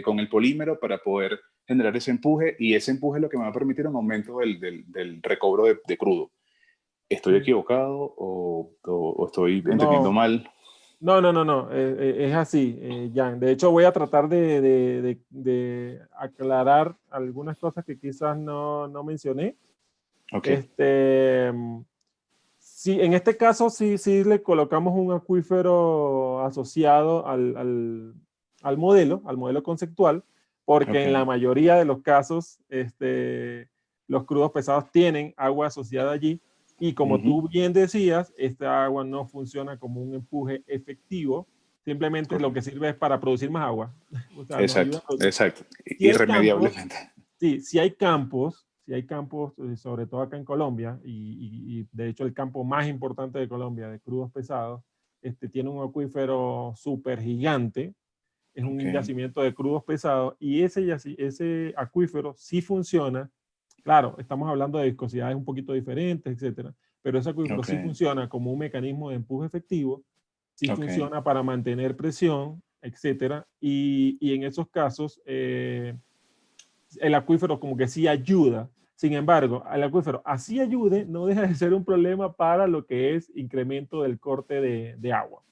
con el polímero para poder generar ese empuje, y ese empuje es lo que me va a permitir un aumento del recobro de crudo. ¿Estoy equivocado o estoy entendiendo mal? No, es así, Jan. De hecho, voy a tratar de aclarar algunas cosas que quizás no mencioné. Okay. Sí, en este caso sí le colocamos un acuífero asociado al modelo conceptual, porque en la mayoría de los casos los crudos pesados tienen agua asociada allí. Y como tú bien decías, esta agua no funciona como un empuje efectivo, simplemente lo que sirve es para producir más agua. O sea, exacto. Si irremediablemente. Si hay campos, sobre todo acá en Colombia, y de hecho el campo más importante de Colombia de crudos pesados, tiene un acuífero súper gigante, es un yacimiento de crudos pesados, y ese acuífero sí funciona. Claro, estamos hablando de viscosidades un poquito diferentes, etcétera, pero ese acuífero sí funciona como un mecanismo de empuje efectivo, sí funciona para mantener presión, etcétera, y en esos casos el acuífero como que sí ayuda. Sin embargo, el acuífero así ayude, no deja de ser un problema para lo que es incremento del corte de agua.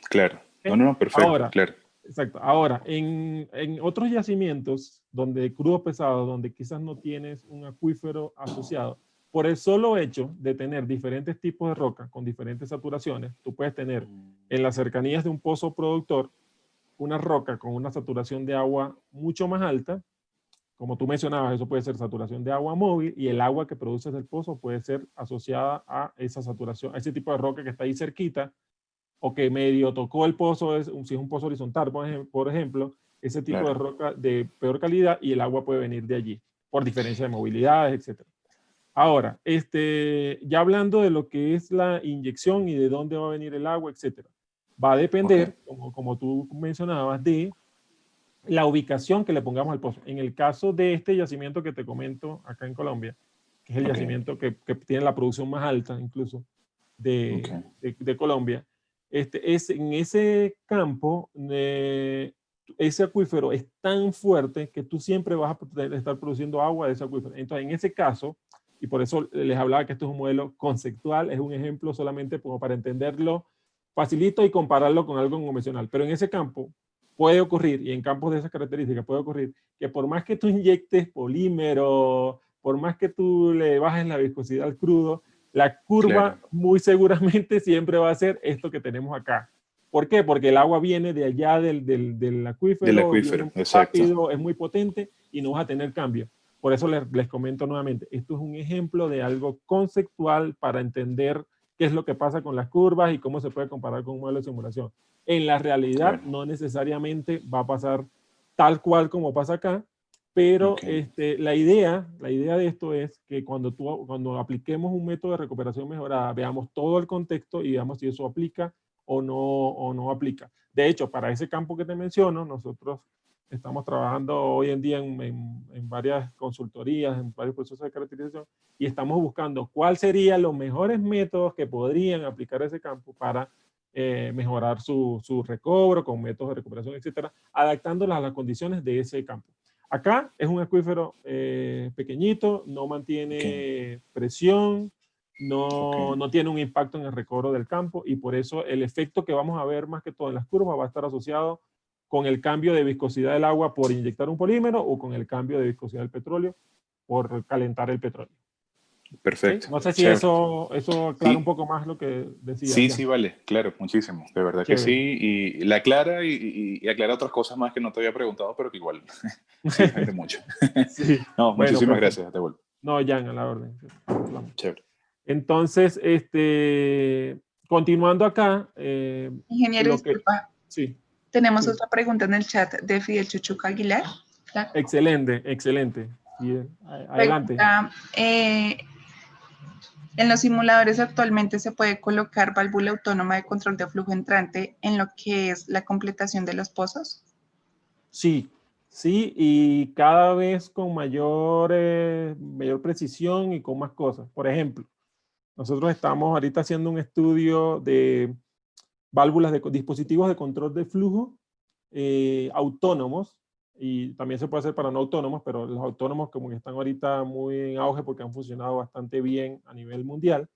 Claro. No, perfecto. Ahora, claro. Exacto. Ahora, en otros yacimientos, donde crudo pesado, donde quizás no tienes un acuífero asociado, por el solo hecho de tener diferentes tipos de roca con diferentes saturaciones, tú puedes tener en las cercanías de un pozo productor una roca con una saturación de agua mucho más alta. Como tú mencionabas, eso puede ser saturación de agua móvil, y el agua que produces del pozo puede ser asociada a esa saturación, a ese tipo de roca que está ahí cerquita, o que medio tocó el pozo, si es un pozo horizontal, por ejemplo, ese tipo de roca de peor calidad, y el agua puede venir de allí, por diferencia de movilidades, etc. Ahora, ya hablando de lo que es la inyección y de dónde va a venir el agua, etc., va a depender, como tú mencionabas, de la ubicación que le pongamos al pozo. En el caso de este yacimiento que te comento acá en Colombia, que es el yacimiento que tiene la producción más alta incluso de Colombia, en ese campo, ese acuífero es tan fuerte que tú siempre vas a estar produciendo agua de ese acuífero. Entonces, en ese caso, y por eso les hablaba que esto es un modelo conceptual, es un ejemplo solamente como para entenderlo facilito y compararlo con algo convencional, pero en ese campo puede ocurrir, y en campos de esas características puede ocurrir, que por más que tú inyectes polímero, por más que tú le bajes la viscosidad al crudo, la curva muy seguramente siempre va a ser esto que tenemos acá. ¿Por qué? Porque el agua viene de allá del acuífero. Del acuífero, muy exacto. rápido, es muy potente y no vas a tener cambio. Por eso les comento nuevamente, esto es un ejemplo de algo conceptual para entender qué es lo que pasa con las curvas y cómo se puede comparar con un modelo de simulación. En la realidad no necesariamente va a pasar tal cual como pasa acá, pero la idea de esto es que cuando apliquemos un método de recuperación mejorada, veamos todo el contexto y veamos si eso aplica o no aplica. De hecho, para ese campo que te menciono, nosotros estamos trabajando hoy en día en varias consultorías, en varios procesos de caracterización, y estamos buscando cuáles serían los mejores métodos que podrían aplicar a ese campo para mejorar su recobro con métodos de recuperación, etcétera, adaptándolas a las condiciones de ese campo. Acá es un acuífero pequeñito, no mantiene presión, no tiene un impacto en el recobro del campo, y por eso el efecto que vamos a ver más que todo en las curvas va a estar asociado con el cambio de viscosidad del agua por inyectar un polímero o con el cambio de viscosidad del petróleo por calentar el petróleo. Perfecto. ¿Sí? No sé si eso aclara un poco más lo que decía. Sí, sí, vale, claro, muchísimo. De verdad que sí. Y la aclara y aclara otras cosas más que no te había preguntado, pero que igual sí, hay de mucho. Sí. No, Bueno, muchísimas gracias, te vuelvo. No, Jan, a la orden. Chévere. Entonces, continuando acá. Ingeniero, disculpa. Sí. Tenemos otra pregunta en el chat de Fidel Chuchuca Aguilar. Excelente, excelente. Bien, adelante. Pregunta, en los simuladores actualmente se puede colocar válvula autónoma de control de flujo entrante en lo que es la completación de los pozos. Sí, sí, y cada vez con mayor precisión y con más cosas. Por ejemplo, nosotros estamos ahorita haciendo un estudio de válvulas de dispositivos de control de flujo autónomos, y también se puede hacer para no autónomos, pero los autónomos como que están ahorita muy en auge porque han funcionado bastante bien a nivel mundial.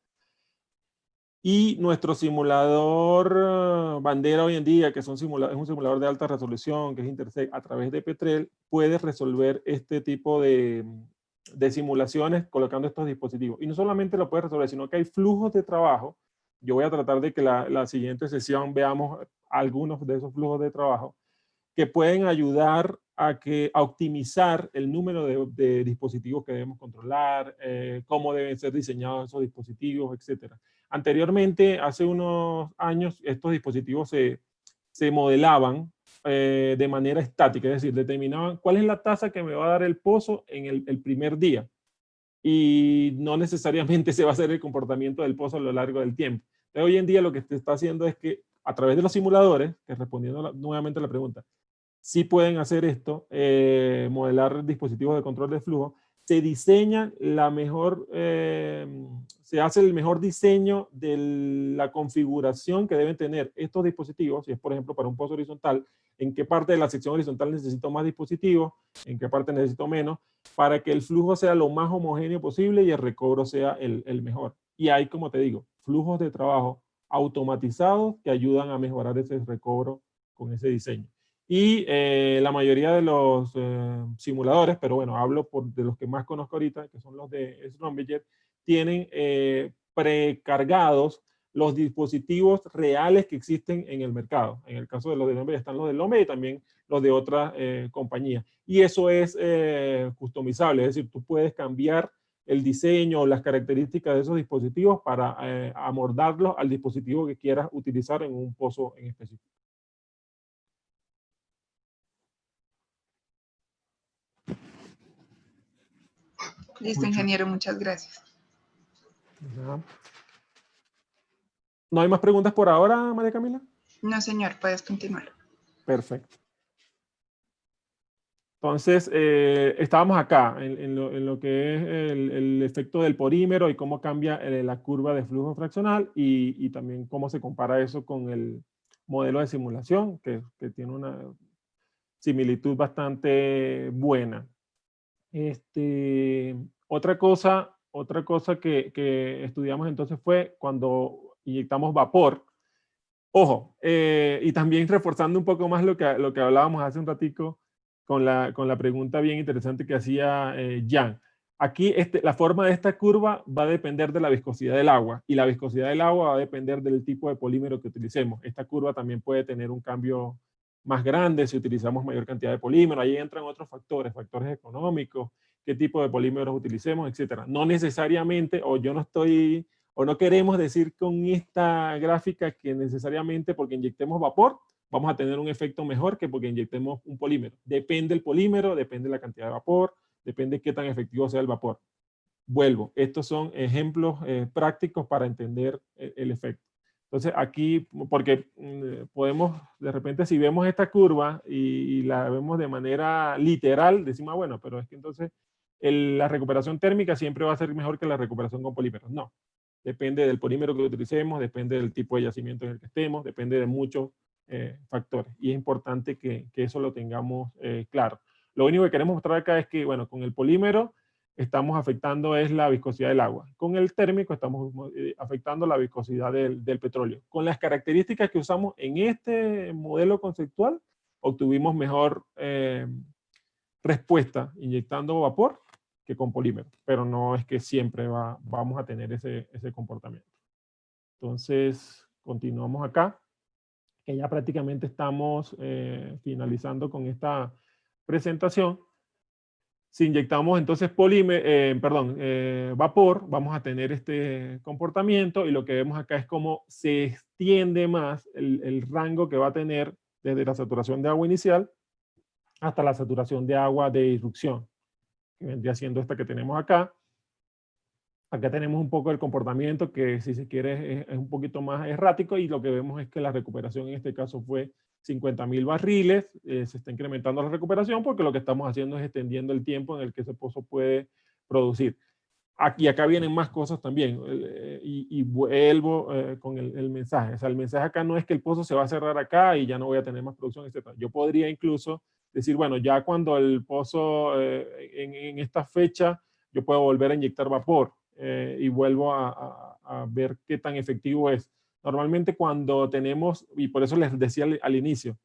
Y nuestro simulador bandera hoy en día, que es un simulador de alta resolución, que es Intersect, a través de Petrel, puede resolver este tipo de simulaciones colocando estos dispositivos. Y no solamente lo puede resolver, sino que hay flujos de trabajo. Yo voy a tratar de que la siguiente sesión veamos algunos de esos flujos de trabajo que pueden ayudar a optimizar el número de dispositivos que debemos controlar, cómo deben ser diseñados esos dispositivos, etc. Anteriormente, hace unos años, estos dispositivos se modelaban de manera estática, es decir, determinaban cuál es la tasa que me va a dar el pozo en el primer día, y no necesariamente se va a hacer el comportamiento del pozo a lo largo del tiempo. Entonces, hoy en día lo que se está haciendo es que a través de los simuladores, que respondiendo nuevamente a la pregunta, sí pueden hacer esto, modelar dispositivos de control de flujo, se diseña se hace el mejor diseño de la configuración que deben tener estos dispositivos. Si es, por ejemplo, para un pozo horizontal, en qué parte de la sección horizontal necesito más dispositivos, en qué parte necesito menos, para que el flujo sea lo más homogéneo posible y el recobro sea el mejor. Y hay, como te digo, flujos de trabajo automatizados que ayudan a mejorar ese recobro con ese diseño. Y la mayoría de los simuladores, pero bueno, hablo de los que más conozco ahorita, que son los de Schlumberger, tienen precargados los dispositivos reales que existen en el mercado. En el caso de los de Schlumberger están los de Schlumberger y también los de otras compañías. Y eso es customizable, es decir, tú puedes cambiar el diseño o las características de esos dispositivos para amoldarlos al dispositivo que quieras utilizar en un pozo en específico. Listo, ingeniero, muchas gracias. ¿No hay más preguntas por ahora, María Camila? No, señor, puedes continuar. Perfecto. Entonces, estábamos acá en lo que es el efecto del polímero y cómo cambia la curva de flujo fraccional y también cómo se compara eso con el modelo de simulación, que tiene una similitud bastante buena. Otra cosa que estudiamos entonces fue cuando inyectamos vapor. Ojo, y también reforzando un poco más lo que hablábamos hace un ratico con la pregunta bien interesante que hacía Jan. Aquí la forma de esta curva va a depender de la viscosidad del agua y la viscosidad del agua va a depender del tipo de polímero que utilicemos. Esta curva también puede tener un cambio más grande si utilizamos mayor cantidad de polímero. Ahí entran otros factores económicos, qué tipo de polímeros utilicemos, etcétera. No necesariamente, o no queremos decir con esta gráfica que necesariamente porque inyectemos vapor vamos a tener un efecto mejor que porque inyectemos un polímero. Depende del polímero, depende de la cantidad de vapor, depende de qué tan efectivo sea el vapor. Vuelvo, estos son ejemplos prácticos para entender el efecto. Entonces aquí, porque podemos, de repente si vemos esta curva y la vemos de manera literal, decimos, bueno, pero es que entonces la recuperación térmica siempre va a ser mejor que la recuperación con polímeros. No, depende del polímero que utilicemos, depende del tipo de yacimiento en el que estemos, depende de muchos factores. Y es importante que eso lo tengamos claro. Lo único que queremos mostrar acá es que, bueno, con el polímero estamos afectando es la viscosidad del agua. Con el térmico estamos afectando la viscosidad del petróleo. Con las características que usamos en este modelo conceptual, obtuvimos mejor respuesta inyectando vapor que con polímero, pero no es que siempre vamos a tener ese comportamiento. Entonces, continuamos acá, que ya prácticamente estamos finalizando con esta presentación. Si inyectamos entonces vapor, vamos a tener este comportamiento y lo que vemos acá es cómo se extiende más el rango que va a tener desde la saturación de agua inicial hasta la saturación de agua de irrupción, que vendría siendo esta que tenemos acá. Acá tenemos un poco el comportamiento que, si se quiere, es un poquito más errático y lo que vemos es que la recuperación en este caso fue 50.000 barriles. Se está incrementando la recuperación porque lo que estamos haciendo es extendiendo el tiempo en el que ese pozo puede producir. Aquí, acá vienen más cosas también y vuelvo con el mensaje. O sea, el mensaje acá no es que el pozo se va a cerrar acá y ya no voy a tener más producción, etc. Yo podría incluso decir, bueno, ya cuando el pozo en esta fecha, yo puedo volver a inyectar vapor. Y vuelvo a ver qué tan efectivo es. Normalmente cuando tenemos, y por eso les decía al inicio,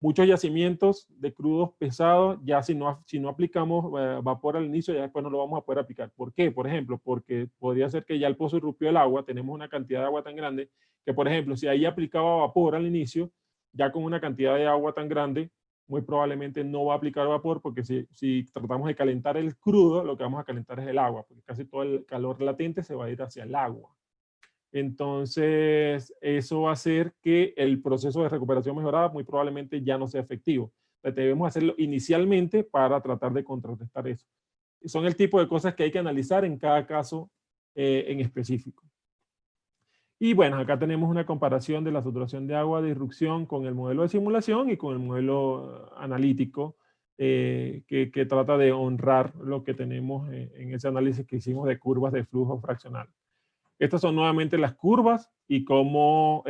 muchos yacimientos de crudos pesados, ya si no aplicamos vapor al inicio, ya después no lo vamos a poder aplicar. ¿Por qué? Por ejemplo, porque podría ser que ya el pozo irrumpió el agua, tenemos una cantidad de agua tan grande, que por ejemplo, si ahí aplicaba vapor al inicio, ya con una cantidad de agua tan grande, muy probablemente no va a aplicar vapor, porque si tratamos de calentar el crudo, lo que vamos a calentar es el agua, porque casi todo el calor latente se va a ir hacia el agua. Entonces, eso va a hacer que el proceso de recuperación mejorada muy probablemente ya no sea efectivo. Entonces, debemos hacerlo inicialmente para tratar de contrarrestar eso. Son el tipo de cosas que hay que analizar en cada caso en específico. Y bueno, acá tenemos una comparación de la saturación de agua de irrupción con el modelo de simulación y con el modelo analítico que trata de honrar lo que tenemos en ese análisis que hicimos de curvas de flujo fraccional. Estas son nuevamente las curvas y cómo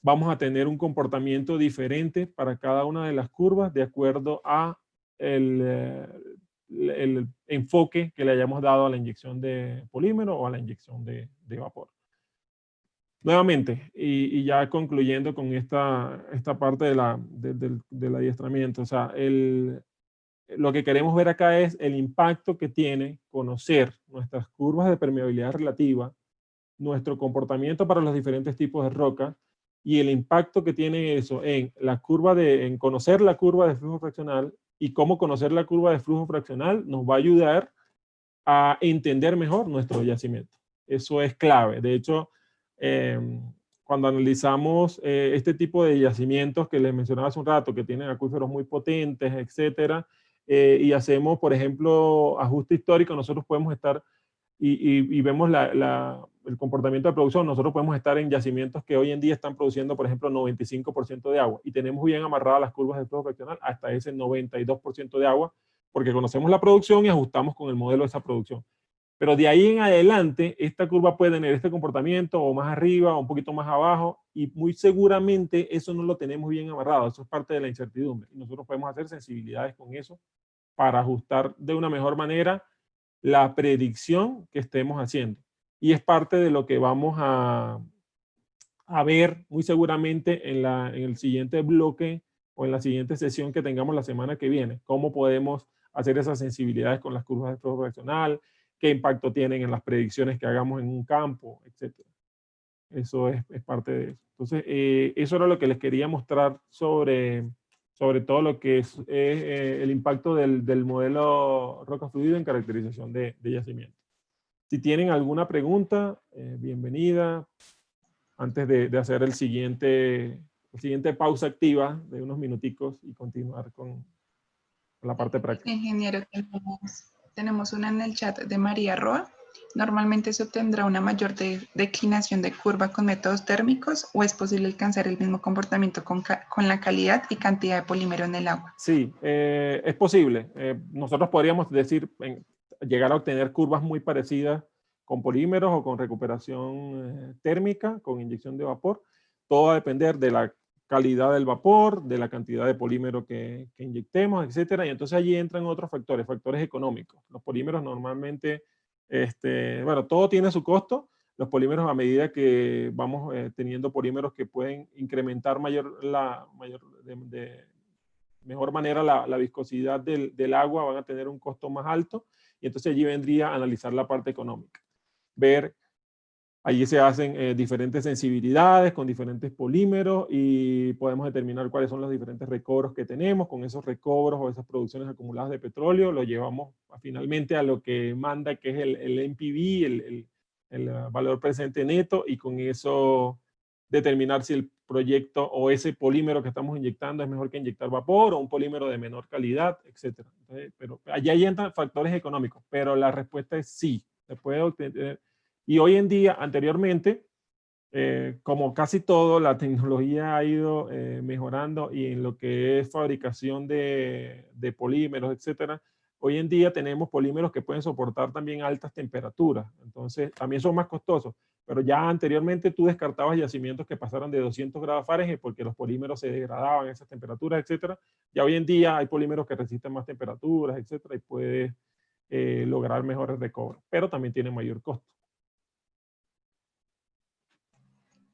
vamos a tener un comportamiento diferente para cada una de las curvas de acuerdo a el enfoque que le hayamos dado a la inyección de polímero o a la inyección de vapor. nuevamente, y ya concluyendo con esta parte del adiestramiento, o sea, lo que queremos ver acá es el impacto que tiene conocer nuestras curvas de permeabilidad relativa, nuestro comportamiento para los diferentes tipos de roca y el impacto que tiene eso en en conocer la curva de flujo fraccional, y cómo conocer la curva de flujo fraccional nos va a ayudar a entender mejor nuestro yacimiento. Eso es clave. De hecho, cuando analizamos este tipo de yacimientos que les mencionaba hace un rato, que tienen acuíferos muy potentes, etcétera, y hacemos, por ejemplo, ajuste histórico, nosotros podemos estar y vemos el comportamiento de producción. Nosotros podemos estar en yacimientos que hoy en día están produciendo, por ejemplo, 95% de agua, y tenemos bien amarradas las curvas de flujo fraccional hasta ese 92% de agua, porque conocemos la producción y ajustamos con el modelo de esa producción. Pero de ahí en adelante, esta curva puede tener este comportamiento o más arriba o un poquito más abajo, y muy seguramente eso no lo tenemos bien amarrado. Eso es parte de la incertidumbre, y nosotros podemos hacer sensibilidades con eso para ajustar de una mejor manera la predicción que estemos haciendo. Y es parte de lo que vamos a ver muy seguramente en el siguiente bloque o en la siguiente sesión que tengamos la semana que viene. Cómo podemos hacer esas sensibilidades con las curvas de flujo fraccional, qué impacto tienen en las predicciones que hagamos en un campo, etc. Eso es parte de eso. Entonces, eso era lo que les quería mostrar sobre todo lo que es el impacto del modelo roca fluido en caracterización de yacimiento. Si tienen alguna pregunta, bienvenida. Antes de hacer la siguiente pausa activa de unos minuticos y continuar con la parte práctica. Ingeniero, tenemos una en el chat de María Roa. ¿Normalmente se obtendrá una mayor declinación de curva con métodos térmicos, o es posible alcanzar el mismo comportamiento con la calidad y cantidad de polímero en el agua? Sí, es posible. Nosotros podríamos decir, llegar a obtener curvas muy parecidas con polímeros o con recuperación térmica, con inyección de vapor. Todo va a depender de la calidad del vapor, de la cantidad de polímero que inyectemos, etcétera. Y entonces allí entran otros factores económicos. Los polímeros normalmente, bueno, todo tiene su costo. Los polímeros, a medida que vamos teniendo polímeros que pueden incrementar mejor manera la viscosidad del agua, van a tener un costo más alto, y entonces allí vendría a analizar la parte económica. Allí se hacen diferentes sensibilidades con diferentes polímeros, y podemos determinar cuáles son los diferentes recobros que tenemos. Con esos recobros o esas producciones acumuladas de petróleo, lo llevamos finalmente a lo que manda, que es el NPV, el valor presente neto, y con eso determinar si el proyecto o ese polímero que estamos inyectando es mejor que inyectar vapor o un polímero de menor calidad, etc. Pero allá entran factores económicos, pero la respuesta es sí, se puede obtener. Y hoy en día, anteriormente, como casi todo, la tecnología ha ido mejorando, y en lo que es fabricación de polímeros, etcétera, hoy en día tenemos polímeros que pueden soportar también altas temperaturas. Entonces, también son más costosos. Pero ya anteriormente tú descartabas yacimientos que pasaran de 200 grados Fahrenheit porque los polímeros se degradaban a esas temperaturas, etcétera. Ya hoy en día hay polímeros que resisten más temperaturas, etcétera, y puedes lograr mejores recobros, pero también tienen mayor costo.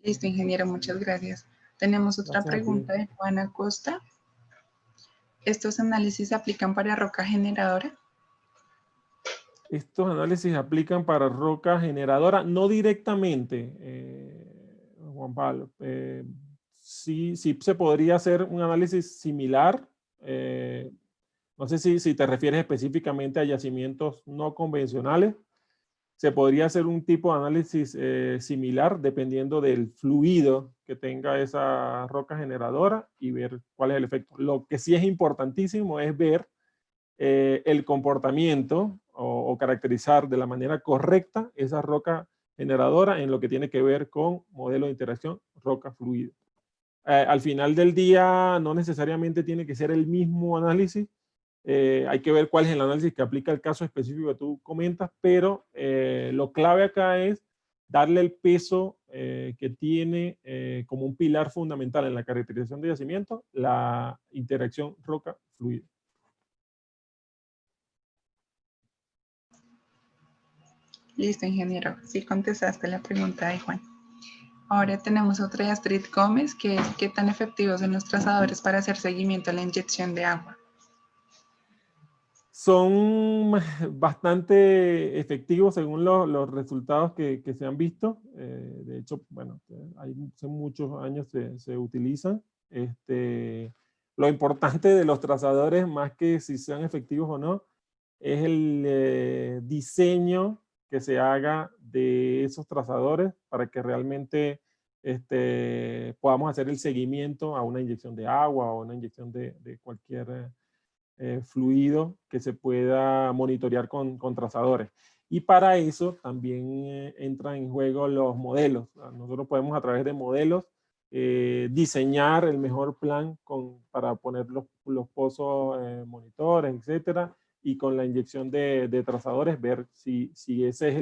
Listo, ingeniero, muchas gracias. Tenemos otra pregunta de Juana Costa. ¿Estos análisis se aplican para roca generadora? Estos análisis se aplican para roca generadora, no directamente, Juan Pablo. Sí se podría hacer un análisis similar. No sé si te refieres específicamente a yacimientos no convencionales. Se podría hacer un tipo de análisis similar dependiendo del fluido que tenga esa roca generadora y ver cuál es el efecto. Lo que sí es importantísimo es ver el comportamiento o caracterizar de la manera correcta esa roca generadora en lo que tiene que ver con modelo de interacción roca-fluido. Al final del día no necesariamente tiene que ser el mismo análisis. Hay que ver cuál es el análisis que aplica el caso específico que tú comentas, pero lo clave acá es darle el peso que tiene como un pilar fundamental en la caracterización de yacimiento, la interacción roca-fluido. Listo, ingeniero. Sí contestaste la pregunta de Juan. Ahora tenemos otra de Astrid Gómez, que es ¿qué tan efectivos son los trazadores para hacer seguimiento a la inyección de agua? Son bastante efectivos según los resultados que se han visto. De hecho, bueno, hace muchos años se utilizan. Lo importante de los trazadores, más que si sean efectivos o no, es el diseño que se haga de esos trazadores para que realmente podamos hacer el seguimiento a una inyección de agua o una inyección de cualquier fluido que se pueda monitorear con trazadores. Y para eso también entran en juego los modelos. Nosotros podemos a través de modelos diseñar el mejor plan para poner los pozos monitores, etcétera, y con la inyección de trazadores ver si ese es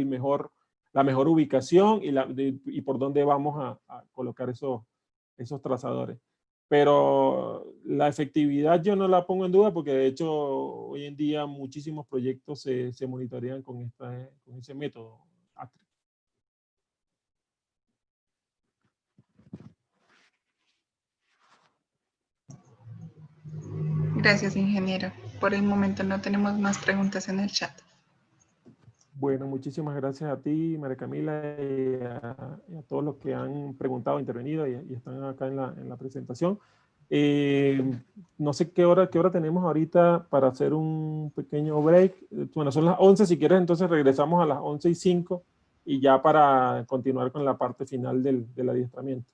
la mejor ubicación y por dónde vamos a colocar esos trazadores. Pero la efectividad yo no la pongo en duda porque de hecho hoy en día muchísimos proyectos se monitorean con ese método. Gracias, ingeniero. Por el momento no tenemos más preguntas en el chat. Bueno, muchísimas gracias a ti, María Camila, y a todos los que han preguntado, intervenido y están acá en la presentación. No sé qué hora tenemos ahorita para hacer un pequeño break. Bueno, son las 11, si quieres entonces regresamos a las 11:05 y ya para continuar con la parte final del adiestramiento.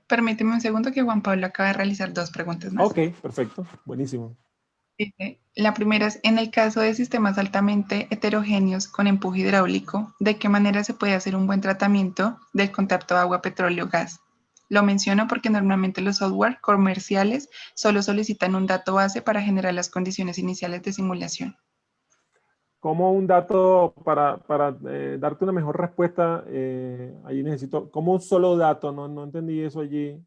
Permíteme un segundo que Juan Pablo acaba de realizar 2 preguntas más. Ok, perfecto, buenísimo. La primera es, en el caso de sistemas altamente heterogéneos con empuje hidráulico, ¿de qué manera se puede hacer un buen tratamiento del contacto agua, petróleo, gas? Lo menciono porque normalmente los software comerciales solo solicitan un dato base para generar las condiciones iniciales de simulación. Como un dato para darte una mejor respuesta, allí necesito, como un solo dato, no entendí eso allí.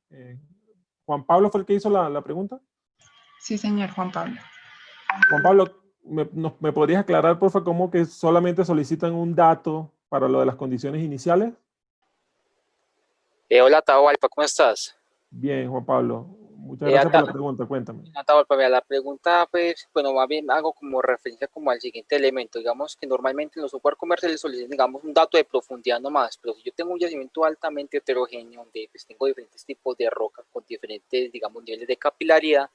¿Juan Pablo fue el que hizo la pregunta? Sí, señor Juan Pablo. Juan Pablo, ¿me podrías aclarar, por favor, cómo que solamente solicitan un dato para lo de las condiciones iniciales? Hola, Atahualpa, ¿cómo estás? Bien, Juan Pablo. Muchas gracias por la pregunta, cuéntame. Atahualpa, la pregunta, pues, bueno, más bien hago como referencia como al siguiente elemento. Digamos que normalmente en los software comerciales solicitan, digamos, un dato de profundidad nomás, pero si yo tengo un yacimiento altamente heterogéneo, donde pues, tengo diferentes tipos de roca con diferentes, digamos, niveles de capilaridad,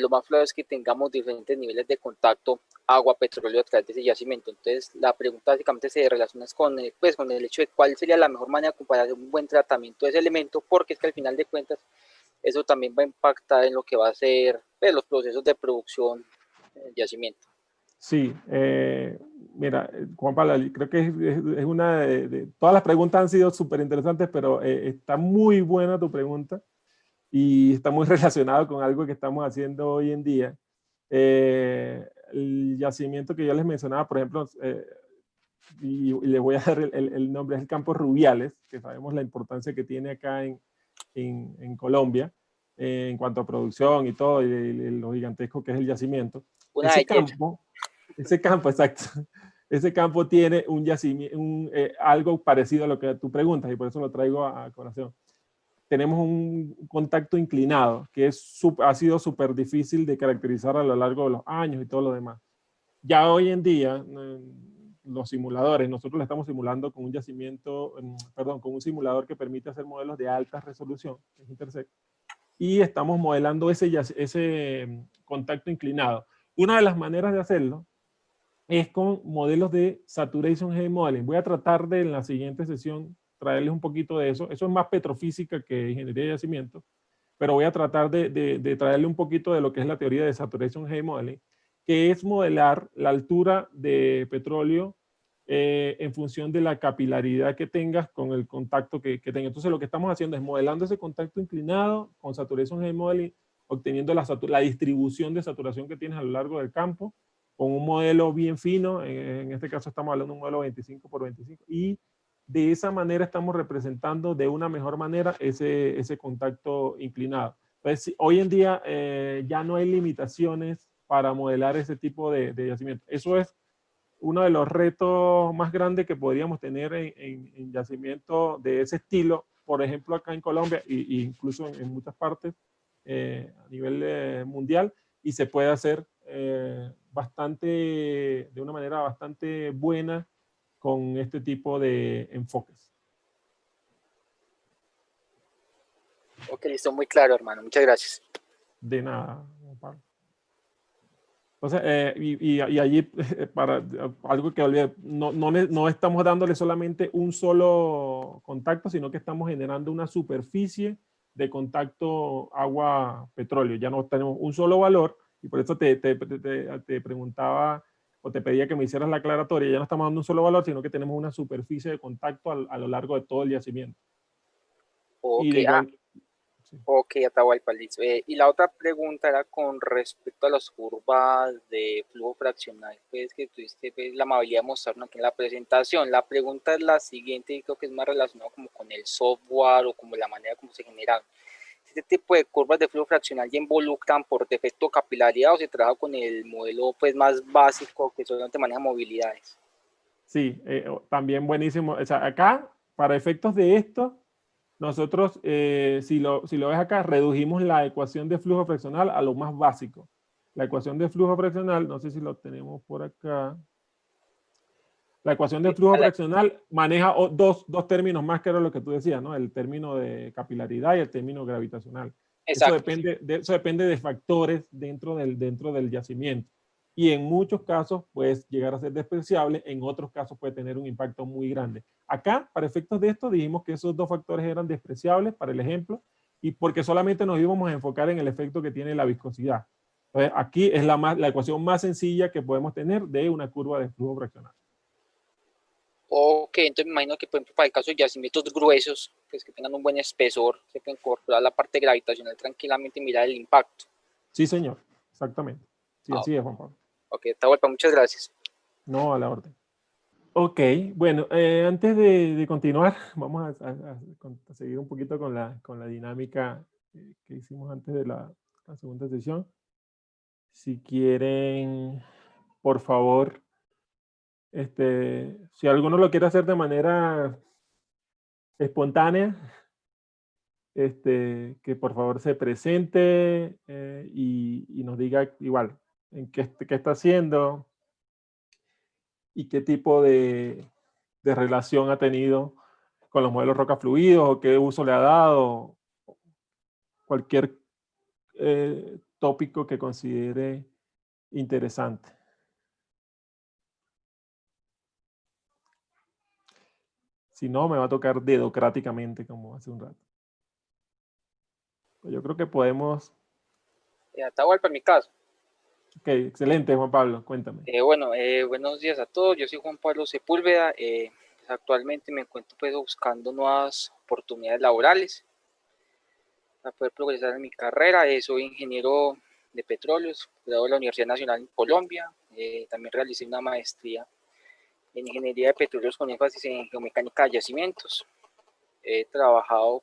lo más probable es que tengamos diferentes niveles de contacto agua, petróleo a través de ese yacimiento. Entonces, la pregunta básicamente se relaciona con el hecho de cuál sería la mejor manera para hacer un buen tratamiento de ese elemento, porque es que al final de cuentas, eso también va a impactar en lo que va a ser pues, los procesos de producción del yacimiento. Sí, mira, Juan Pablo, creo que es una de todas las preguntas han sido súper interesantes, pero está muy buena tu pregunta y está muy relacionado con algo que estamos haciendo hoy en día. El yacimiento que yo les mencionaba, por ejemplo, y les voy a dar el nombre, es el Campo Rubiales, que sabemos la importancia que tiene acá en Colombia, en cuanto a producción y todo, y lo gigantesco que es el yacimiento. Ese campo, exacto. Ese campo tiene un yacimiento, algo parecido a lo que tú preguntas, y por eso lo traigo a colación. Tenemos un contacto inclinado, que ha sido súper difícil de caracterizar a lo largo de los años y todo lo demás. Ya hoy en día, los simuladores, nosotros lo estamos simulando con un yacimiento, con un simulador que permite hacer modelos de alta resolución, que es Intersect, y estamos modelando ese contacto inclinado. Una de las maneras de hacerlo es con modelos de Saturation Heavy Modeling. Voy a tratar de en la siguiente sesión traerles un poquito de eso. Eso es más petrofísica que ingeniería de yacimiento, pero voy a tratar de traerle un poquito de lo que es la teoría de Saturation Heavy Modeling, que es modelar la altura de petróleo en función de la capilaridad que tengas con el contacto que tengas. Entonces lo que estamos haciendo es modelando ese contacto inclinado con Saturation Heavy Modeling, obteniendo la distribución de saturación que tienes a lo largo del campo, con un modelo bien fino, en este caso estamos hablando de un modelo 25 por 25, y de esa manera estamos representando de una mejor manera ese contacto inclinado. Entonces, hoy en día ya no hay limitaciones para modelar ese tipo de yacimiento. Eso es uno de los retos más grandes que podríamos tener en yacimiento de ese estilo, por ejemplo acá en Colombia e incluso en muchas partes a nivel mundial, y se puede hacer de una manera bastante buena con este tipo de enfoques. Ok, listo, muy claro, hermano. Muchas gracias. De nada, Juan Pablo. Entonces, y allí, para algo que olvidé, no estamos dándole solamente un solo contacto, sino que estamos generando una superficie de contacto agua-petróleo. Ya no tenemos un solo valor, y por eso te preguntaba o te pedía que me hicieras la aclaratoria. Ya no estamos dando un solo valor, sino que tenemos una superficie de contacto a lo largo de todo el yacimiento. Ok, Y de igual, sí. Ok, Atahualpa, listo. Y la otra pregunta era con respecto a las curvas de flujo fraccional, pues que tuviste pues, la amabilidad de mostrarnos aquí en la presentación. La pregunta es la siguiente, y creo que es más relacionado como con el software o como la manera como se generan. ¿Este tipo de curvas de flujo fraccional ya involucran por defecto capilaridad o se trabaja con el modelo pues más básico que solamente maneja movilidades? Sí, también buenísimo. O sea, acá, para efectos de esto, nosotros, si lo ves acá, redujimos la ecuación de flujo fraccional a lo más básico. La ecuación de flujo fraccional, no sé si lo tenemos por acá. La ecuación de flujo fraccional maneja dos términos más, que era lo que tú decías, ¿no? El término de capilaridad y el término gravitacional. Exacto. Eso depende de factores dentro del yacimiento. Y en muchos casos puede llegar a ser despreciable, en otros casos puede tener un impacto muy grande. Acá, para efectos de esto, dijimos que esos dos factores eran despreciables para el ejemplo, y porque solamente nos íbamos a enfocar en el efecto que tiene la viscosidad. Entonces, aquí es la ecuación más sencilla que podemos tener de una curva de flujo fraccional. Ok, entonces me imagino que por ejemplo para el caso de yacimientos gruesos, pues que tengan un buen espesor, se puede incorporar la parte gravitacional tranquilamente y mirar el impacto. Sí, señor, exactamente. Sí, así es, Juan Pablo. Ok, Atahualpa, muchas gracias. No, a la orden. Ok, bueno, antes de continuar, vamos a seguir un poquito con la dinámica que hicimos antes de la segunda sesión. Si quieren, por favor, si alguno lo quiere hacer de manera espontánea, que por favor se presente y nos diga igual en qué está haciendo y qué tipo de relación ha tenido con los modelos roca fluidos o qué uso le ha dado, cualquier tópico que considere interesante. Si no, me va a tocar dedocráticamente como hace un rato. Pues yo creo que podemos... Atahualpa, en mi caso. Ok, excelente, Juan Pablo, cuéntame. Buenos días a todos. Yo soy Juan Pablo Sepúlveda. Actualmente me encuentro pues, buscando nuevas oportunidades laborales para poder progresar en mi carrera. Soy ingeniero de petróleos, graduado de la Universidad Nacional en Colombia. También realicé una maestría en ingeniería de petróleos con énfasis en geomecánica de yacimientos. He trabajado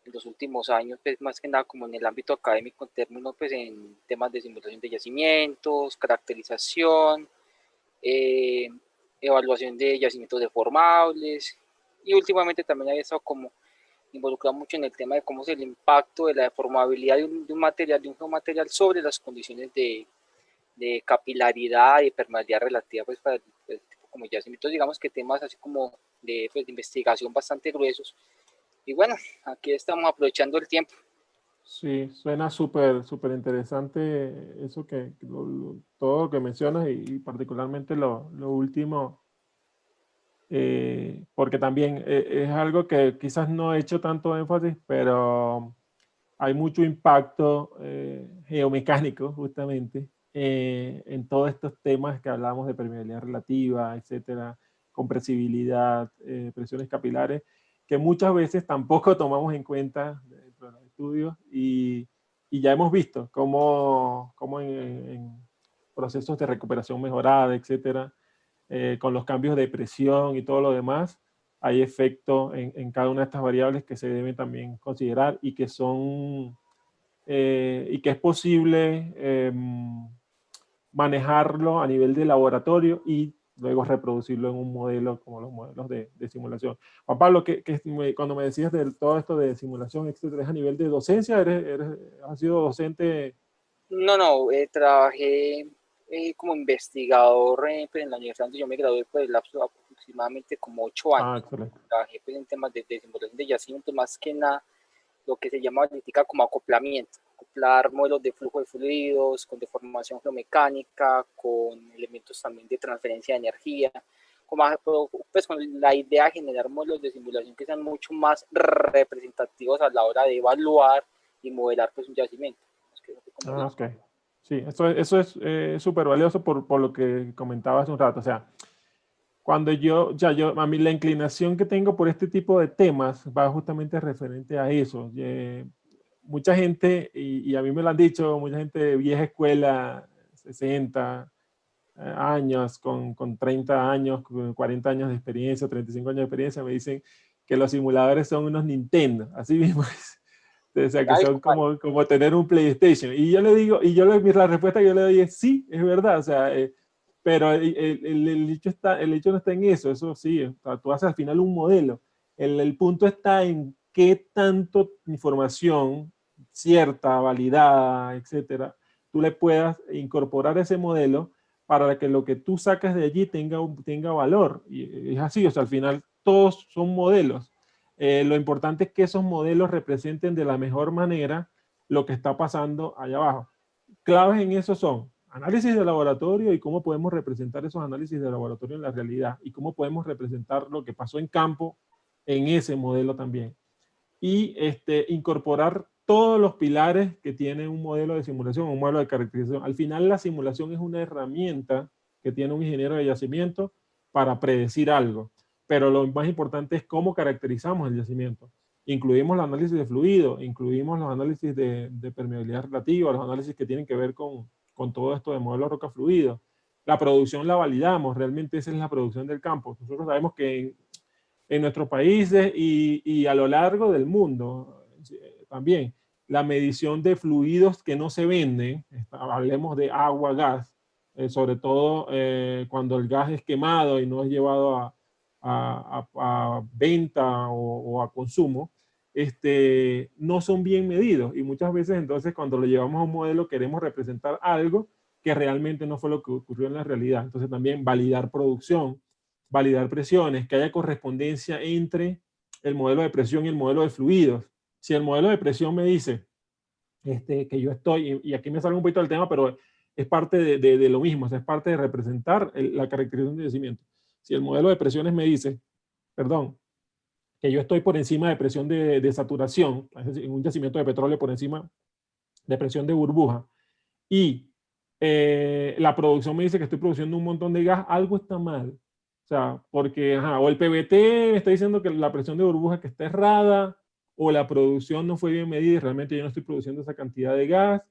en los últimos años, pues más que nada como en el ámbito académico, en términos pues en temas de simulación de yacimientos, caracterización, evaluación de yacimientos deformables, y últimamente también había estado como involucrado mucho en el tema de cómo es el impacto de la deformabilidad de un material, de un geomaterial sobre las condiciones de capilaridad y permeabilidad relativa pues para el tipo como yacimientos, digamos que temas así como de investigación bastante gruesos. Y bueno, aquí estamos aprovechando el tiempo. Sí, suena súper interesante eso todo lo que mencionas y particularmente lo último, porque también es algo que quizás no he hecho tanto énfasis, pero hay mucho impacto geomecánico justamente en todos estos temas que hablamos de permeabilidad relativa, etcétera, compresibilidad, presiones capilares, que muchas veces tampoco tomamos en cuenta dentro de los estudios y ya hemos visto cómo en procesos de recuperación mejorada, etcétera, con los cambios de presión y todo lo demás, hay efecto en cada una de estas variables que se deben también considerar y que son y que es posible manejarlo a nivel de laboratorio y luego reproducirlo en un modelo como los modelos de simulación. Juan Pablo, cuando me decías de todo esto de simulación, etcétera, ¿es a nivel de docencia? ¿Has sido docente? No, trabajé como investigador pues, en la universidad donde yo me gradué por el lapso de aproximadamente como 8 años. Excelente. Trabajé pues, en temas de simulación de yacimientos, más que nada lo que se llama ahorita como acoplamiento, acoplar modelos de flujo de fluidos, con deformación geomecánica, con elementos también de transferencia de energía, pues con la idea de generar modelos de simulación que sean mucho más representativos a la hora de evaluar y modelar pues, un yacimiento. Ok. Sí, eso es súper valioso por lo que comentaba hace un rato. O sea, cuando a mí la inclinación que tengo por este tipo de temas va justamente referente a eso. Mucha gente, y a mí me lo han dicho, mucha gente de vieja escuela, 60 años, con 30 años, con 40 años de experiencia, 35 años de experiencia, me dicen que los simuladores son unos Nintendo, así mismo es. O sea, que son como tener un PlayStation. Y yo le digo, la respuesta que yo le doy es sí, es verdad. O sea, pero el hecho no está en eso sí, o sea, tú haces al final un modelo. El punto está en qué tanto información cierta, validada, etcétera, tú le puedas incorporar a ese modelo para que lo que tú sacas de allí tenga valor. Y es así, o sea, al final todos son modelos. Lo importante es que esos modelos representen de la mejor manera lo que está pasando allá abajo. Claves en eso son análisis de laboratorio y cómo podemos representar esos análisis de laboratorio en la realidad y cómo podemos representar lo que pasó en campo en ese modelo también. Y incorporar todos los pilares que tiene un modelo de simulación, un modelo de caracterización. Al final la simulación es una herramienta que tiene un ingeniero de yacimiento para predecir algo. Pero lo más importante es cómo caracterizamos el yacimiento. Incluimos el análisis de fluido, incluimos los análisis de permeabilidad relativa, los análisis que tienen que ver con todo esto de modelos roca-fluido. La producción la validamos, realmente esa es la producción del campo. Nosotros sabemos que en nuestros países y a lo largo del mundo también, la medición de fluidos que no se venden, hablemos de agua, gas, sobre todo cuando el gas es quemado y no es llevado a venta o a consumo, no son bien medidos y muchas veces entonces cuando lo llevamos a un modelo queremos representar algo que realmente no fue lo que ocurrió en la realidad. Entonces también validar producción, validar presiones, que haya correspondencia entre el modelo de presión y el modelo de fluidos. Si el modelo de presión me dice que yo estoy, y aquí me salgo un poquito del tema, pero es parte de lo mismo, o sea, es parte de representar la caracterización de yacimiento. Si el modelo de presiones me dice, perdón, que yo estoy por encima de presión de saturación, es decir, en un yacimiento de petróleo por encima de presión de burbuja, y la producción me dice que estoy produciendo un montón de gas, algo está mal. O sea, porque, o el PVT me está diciendo que la presión de burbuja que está errada, o la producción no fue bien medida y realmente yo no estoy produciendo esa cantidad de gas,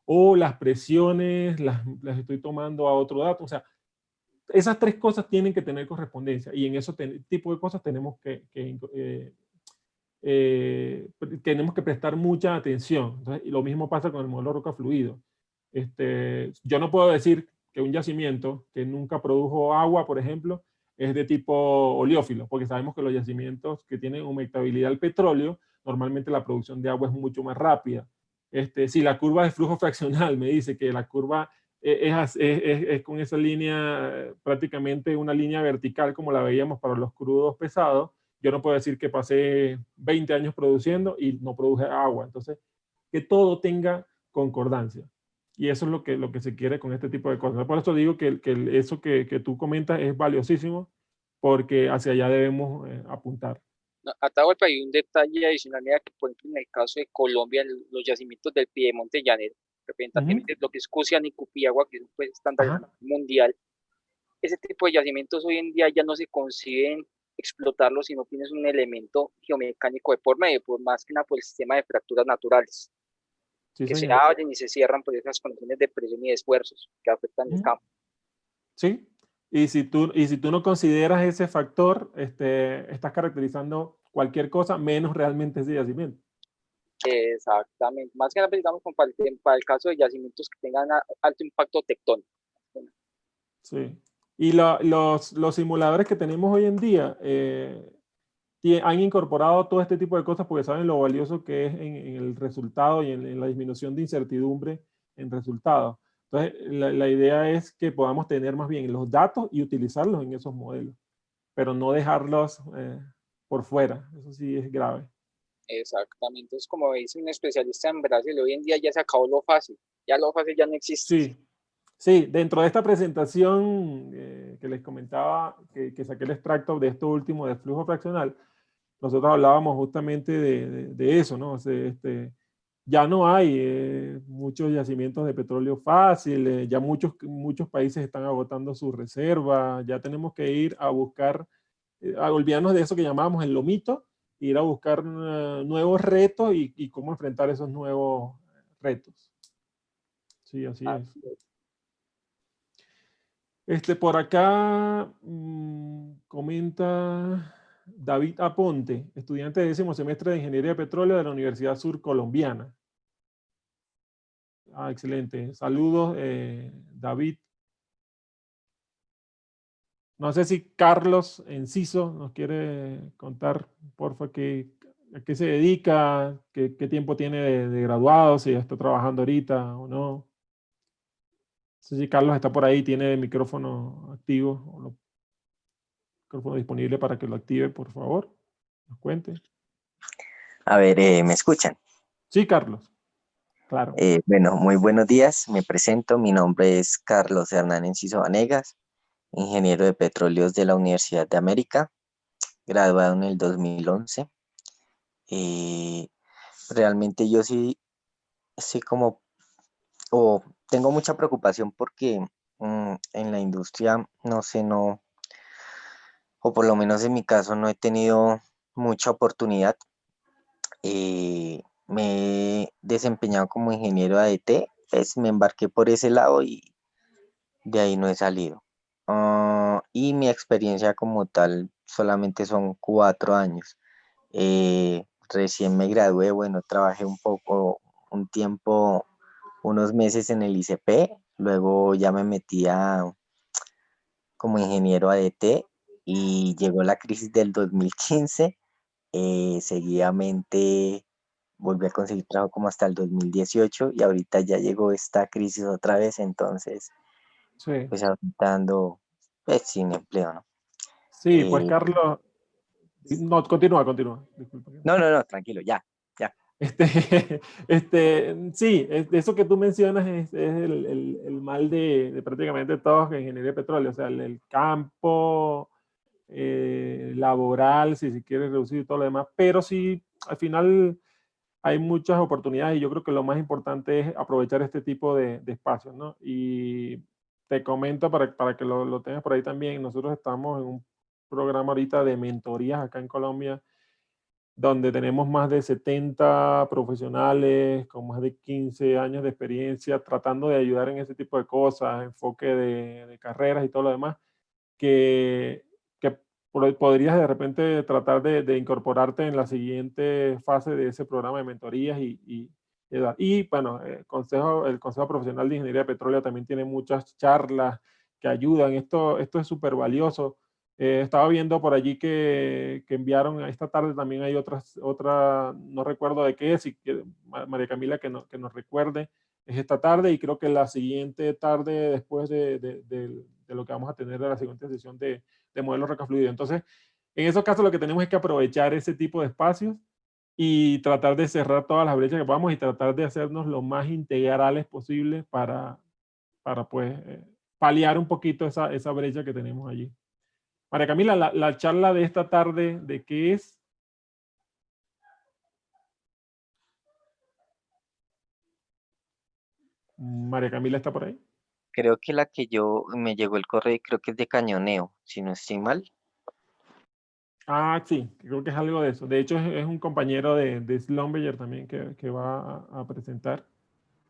o las presiones las estoy tomando a otro dato. O sea, esas tres cosas tienen que tener correspondencia y en ese tipo de cosas tenemos tenemos que prestar mucha atención. Entonces, y lo mismo pasa con el modelo roca fluido. Yo no puedo decir que un yacimiento que nunca produjo agua, por ejemplo, es de tipo oleófilo, porque sabemos que los yacimientos que tienen humectabilidad al petróleo, normalmente la producción de agua es mucho más rápida. Si la curva de flujo fraccional me dice que la curva es con esa línea, prácticamente una línea vertical como la veíamos para los crudos pesados, yo no puedo decir que pasé 20 años produciendo y no produje agua. Entonces, que todo tenga concordancia. Y eso es lo que se quiere con este tipo de cosas. Por eso digo que eso que tú comentas es valiosísimo porque hacia allá debemos apuntar. Atahualpa, hay un detalle adicional, mira, que por ejemplo en el caso de Colombia, los yacimientos del Piedemonte Llanero, representativamente lo que es Cusiana y Cupiagua, que es un estándar mundial, ese tipo de yacimientos hoy en día ya no se conciben explotarlos si no tienes un elemento geomecánico de por medio, por más que nada por el sistema de fracturas naturales, sí, que señor. se abren y se cierran por esas condiciones de presión y de esfuerzos que afectan el campo. Sí, y si tú no consideras ese factor, estás caracterizando cualquier cosa menos realmente ese yacimiento. Exactamente, más que nada, digamos, para el caso de yacimientos que tengan alto impacto tectónico. Sí, Y los simuladores que tenemos hoy en día han incorporado todo este tipo de cosas porque saben lo valioso que es en el resultado y en la disminución de incertidumbre en resultados. Entonces, la idea es que podamos tener más bien los datos y utilizarlos en esos modelos, pero no dejarlos por fuera. Eso sí es grave. Exactamente, es como dice un especialista en Brasil, hoy en día ya se acabó lo fácil, ya lo fácil ya no existe. Sí, sí, dentro de esta presentación que les comentaba, que saqué el extracto de esto último de flujo fraccional, nosotros hablábamos justamente de eso, ¿no? O sea, ya no hay muchos yacimientos de petróleo fácil, ya muchos países están agotando sus reservas, ya tenemos que ir a buscar, a olvidarnos de eso que llamábamos el lomito, ir a buscar nuevos retos y cómo enfrentar esos nuevos retos. Sí, así es. Por acá comenta David Aponte, estudiante de 10º semestre de Ingeniería de Petróleo de la Universidad Sur Colombiana. Excelente. Saludos, David. No sé si Carlos Enciso nos quiere contar, porfa, a qué se dedica, qué tiempo tiene de graduado, si ya está trabajando ahorita o no. No sé si Carlos está por ahí, tiene el micrófono activo o el micrófono disponible para que lo active, por favor. Nos cuente. A ver, ¿me escuchan? Sí, Carlos. Claro. Bueno, muy buenos días. Me presento. Mi nombre es Carlos Hernán Enciso Vanegas, ingeniero de petróleos de la Universidad de América, graduado en el 2011. Realmente yo sí como, o tengo mucha preocupación porque en la industria, no sé, o por lo menos en mi caso, no he tenido mucha oportunidad. Me he desempeñado como ingeniero ADT, pues me embarqué por ese lado y de ahí no he salido. Y mi experiencia como tal solamente son 4 años. Recién me gradué, bueno, trabajé un tiempo, unos meses en el ICP, luego ya me metí como ingeniero ADT y llegó la crisis del 2015. Seguidamente volví a conseguir trabajo como hasta el 2018 y ahorita ya llegó esta crisis otra vez, entonces Sí. pues ahorita ando pues, sin empleo, ¿no? Sí, pues Carlos, no, continúa. Disculpa. No, tranquilo, ya. Sí, eso que tú mencionas es el mal de prácticamente todos en ingeniería de petróleo, o sea, el campo laboral, si se quiere reducir y todo lo demás, pero sí, al final hay muchas oportunidades y yo creo que lo más importante es aprovechar este tipo de espacios, ¿no? Y te comento para que lo tengas por ahí también, nosotros estamos en un programa ahorita de mentorías acá en Colombia, donde tenemos más de 70 profesionales con más de 15 años de experiencia tratando de ayudar en ese tipo de cosas, enfoque de carreras y todo lo demás, que podrías de repente tratar de incorporarte en la siguiente fase de ese programa de mentorías y bueno, el Consejo Profesional de Ingeniería de Petróleo también tiene muchas charlas que ayudan. Esto es súper valioso. Estaba viendo por allí que enviaron esta tarde también hay otra, no recuerdo de qué es, y María Camila que nos recuerde, es esta tarde y creo que la siguiente tarde después de lo que vamos a tener de la siguiente sesión de modelo roca fluido. Entonces, en esos casos lo que tenemos es que aprovechar ese tipo de espacios y tratar de cerrar todas las brechas que podamos y tratar de hacernos lo más integrales posible para pues paliar un poquito esa brecha que tenemos allí. María Camila, la charla de esta tarde, ¿de qué es? María Camila está por ahí. Creo que la que me llegó el correo, creo que es de cañoneo, si no estoy mal. Sí, creo que es algo de eso. De hecho, es un compañero de Schlumberger también que va a presentar.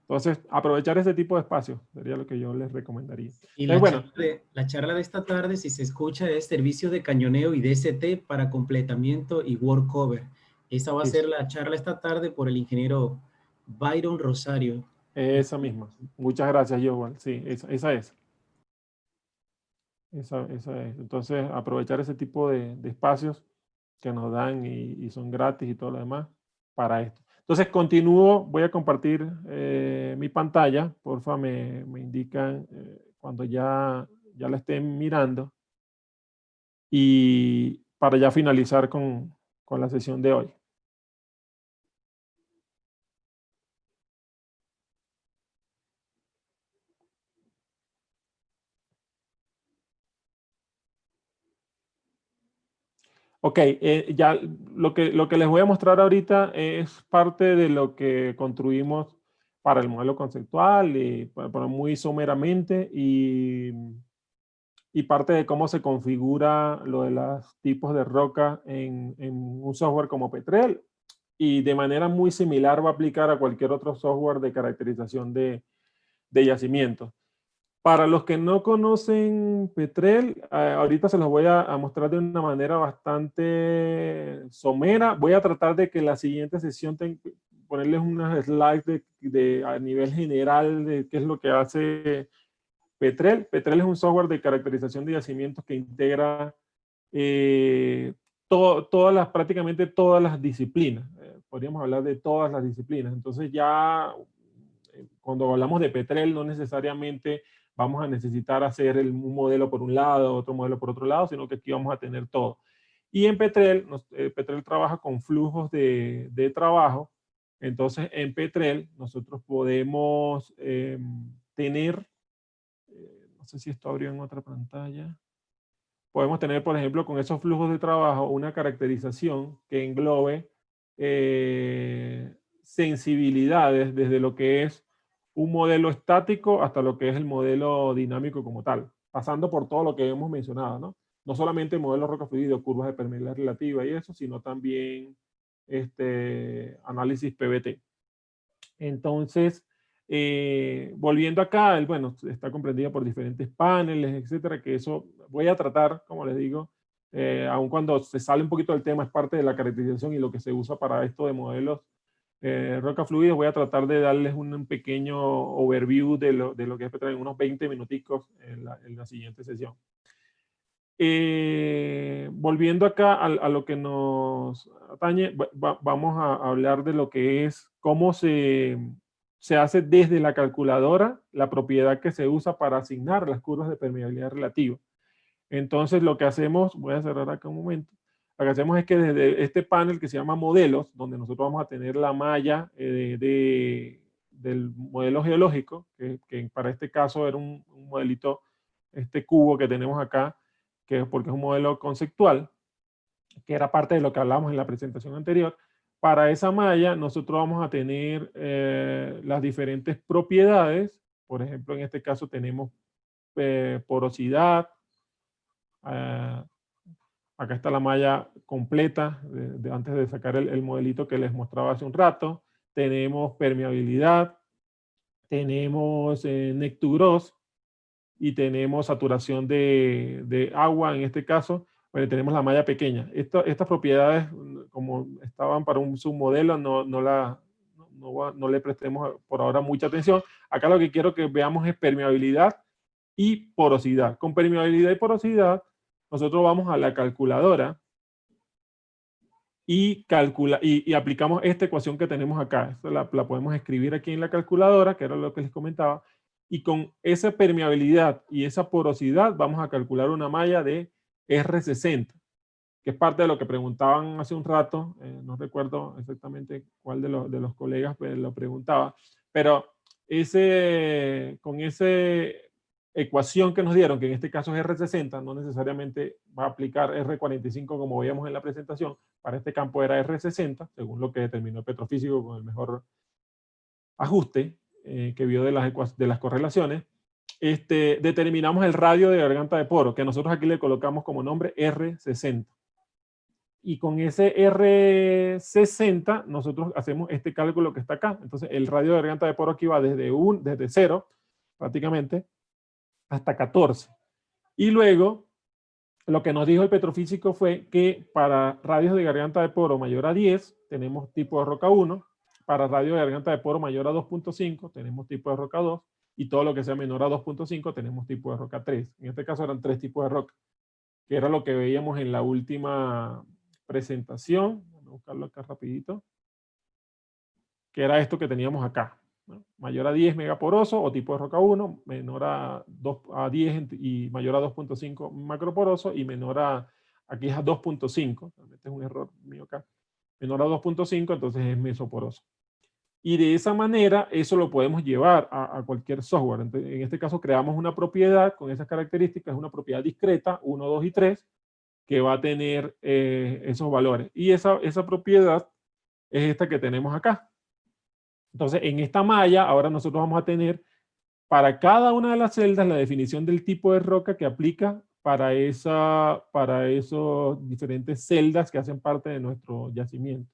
Entonces, aprovechar ese tipo de espacios sería lo que yo les recomendaría. Y Entonces, la charla de esta tarde, si se escucha, es servicio de cañoneo y DST para completamiento y workover. Esa va a ser la charla esta tarde por el ingeniero Byron Rosario. Esa misma. Muchas gracias, Joel. Sí, esa es. Esa es. Entonces, aprovechar ese tipo de espacios que nos dan y son gratis y todo lo demás para esto. Entonces, continúo, voy a compartir mi pantalla. Porfa, me indican cuando ya la estén mirando. Y para ya finalizar con la sesión de hoy. Ok, ya lo que les voy a mostrar ahorita es parte de lo que construimos para el modelo conceptual, y para muy someramente, y parte de cómo se configura lo de los tipos de roca en un software como Petrel, y de manera muy similar va a aplicar a cualquier otro software de caracterización de yacimientos. Para los que no conocen Petrel, ahorita se los voy a mostrar de una manera bastante somera. Voy a tratar de que la siguiente sesión ponerles unas slides a nivel general de qué es lo que hace Petrel. Petrel es un software de caracterización de yacimientos que integra prácticamente todas las disciplinas. Podríamos hablar de todas las disciplinas. Entonces ya cuando hablamos de Petrel no necesariamente vamos a necesitar hacer un modelo por un lado, otro modelo por otro lado, sino que aquí vamos a tener todo. Y en Petrel, Petrel trabaja con flujos de trabajo. Entonces en Petrel nosotros podemos tener, no sé si esto abrió en otra pantalla, podemos tener, por ejemplo, con esos flujos de trabajo, una caracterización que englobe sensibilidades desde lo que es un modelo estático hasta lo que es el modelo dinámico como tal, pasando por todo lo que hemos mencionado, ¿no? No solamente modelo roca fluido, curvas de permeabilidad relativa y eso, sino también análisis PVT. Entonces, volviendo acá, bueno, está comprendida por diferentes paneles, etcétera, que eso voy a tratar, como les digo, aun cuando se sale un poquito del tema, es parte de la caracterización y lo que se usa para esto de modelos roca fluidos. Voy a tratar de darles un pequeño overview de lo que es Petrel en unos 20 minuticos en la siguiente sesión. Volviendo acá a lo que nos atañe, vamos a hablar de lo que es cómo se hace desde la calculadora la propiedad que se usa para asignar las curvas de permeabilidad relativa. Entonces lo que hacemos, voy a cerrar acá un momento, lo que hacemos es que desde este panel que se llama modelos, donde nosotros vamos a tener la malla del modelo geológico, que para este caso era un modelito, este cubo que tenemos acá, porque es un modelo conceptual, que era parte de lo que hablamos en la presentación anterior. Para esa malla nosotros vamos a tener las diferentes propiedades. Por ejemplo, en este caso tenemos porosidad. Acá está la malla completa, antes de sacar el modelito que les mostraba hace un rato. Tenemos permeabilidad, tenemos net to gross, y tenemos saturación de agua en este caso. Bueno, tenemos la malla pequeña. Estas propiedades, como estaban para un submodelo, no le prestemos por ahora mucha atención. Acá lo que quiero que veamos es permeabilidad y porosidad. Con permeabilidad y porosidad, nosotros vamos a la calculadora y aplicamos esta ecuación que tenemos acá. Esto la podemos escribir aquí en la calculadora, que era lo que les comentaba. Y con esa permeabilidad y esa porosidad vamos a calcular una malla de R60, que es parte de lo que preguntaban hace un rato. No recuerdo exactamente cuál de los colegas lo preguntaba, pero con esa ecuación que nos dieron, que en este caso es R60, no necesariamente va a aplicar R45 como veíamos en la presentación. Para este campo era R60, según lo que determinó el petrofísico con el mejor ajuste que vio de las correlaciones. Determinamos el radio de garganta de poro, que nosotros aquí le colocamos como nombre R60. Y con ese R60 nosotros hacemos este cálculo que está acá. Entonces el radio de garganta de poro aquí va desde 0 prácticamente hasta 14. Y luego lo que nos dijo el petrofísico fue que para radios de garganta de poro mayor a 10 tenemos tipo de roca 1, para radio de garganta de poro mayor a 2.5 tenemos tipo de roca 2, y todo lo que sea menor a 2.5 tenemos tipo de roca 3. En este caso eran 3 tipos de roca, que era lo que veíamos en la última presentación. Voy a buscarlo acá rapidito. Que era esto que teníamos acá, ¿no? Mayor a 10 megaporoso o tipo de roca 1, menor a 10 y mayor a 2.5 macroporoso y menor aquí es a 2.5, realmente es un error mío acá, menor a 2.5, entonces es mesoporoso. Y de esa manera eso lo podemos llevar a cualquier software. Entonces, en este caso creamos una propiedad con esas características, una propiedad discreta, 1, 2 y 3, que va a tener esos valores. Y esa propiedad es esta que tenemos acá. Entonces, en esta malla, ahora nosotros vamos a tener para cada una de las celdas la definición del tipo de roca que aplica para esos diferentes celdas que hacen parte de nuestro yacimiento.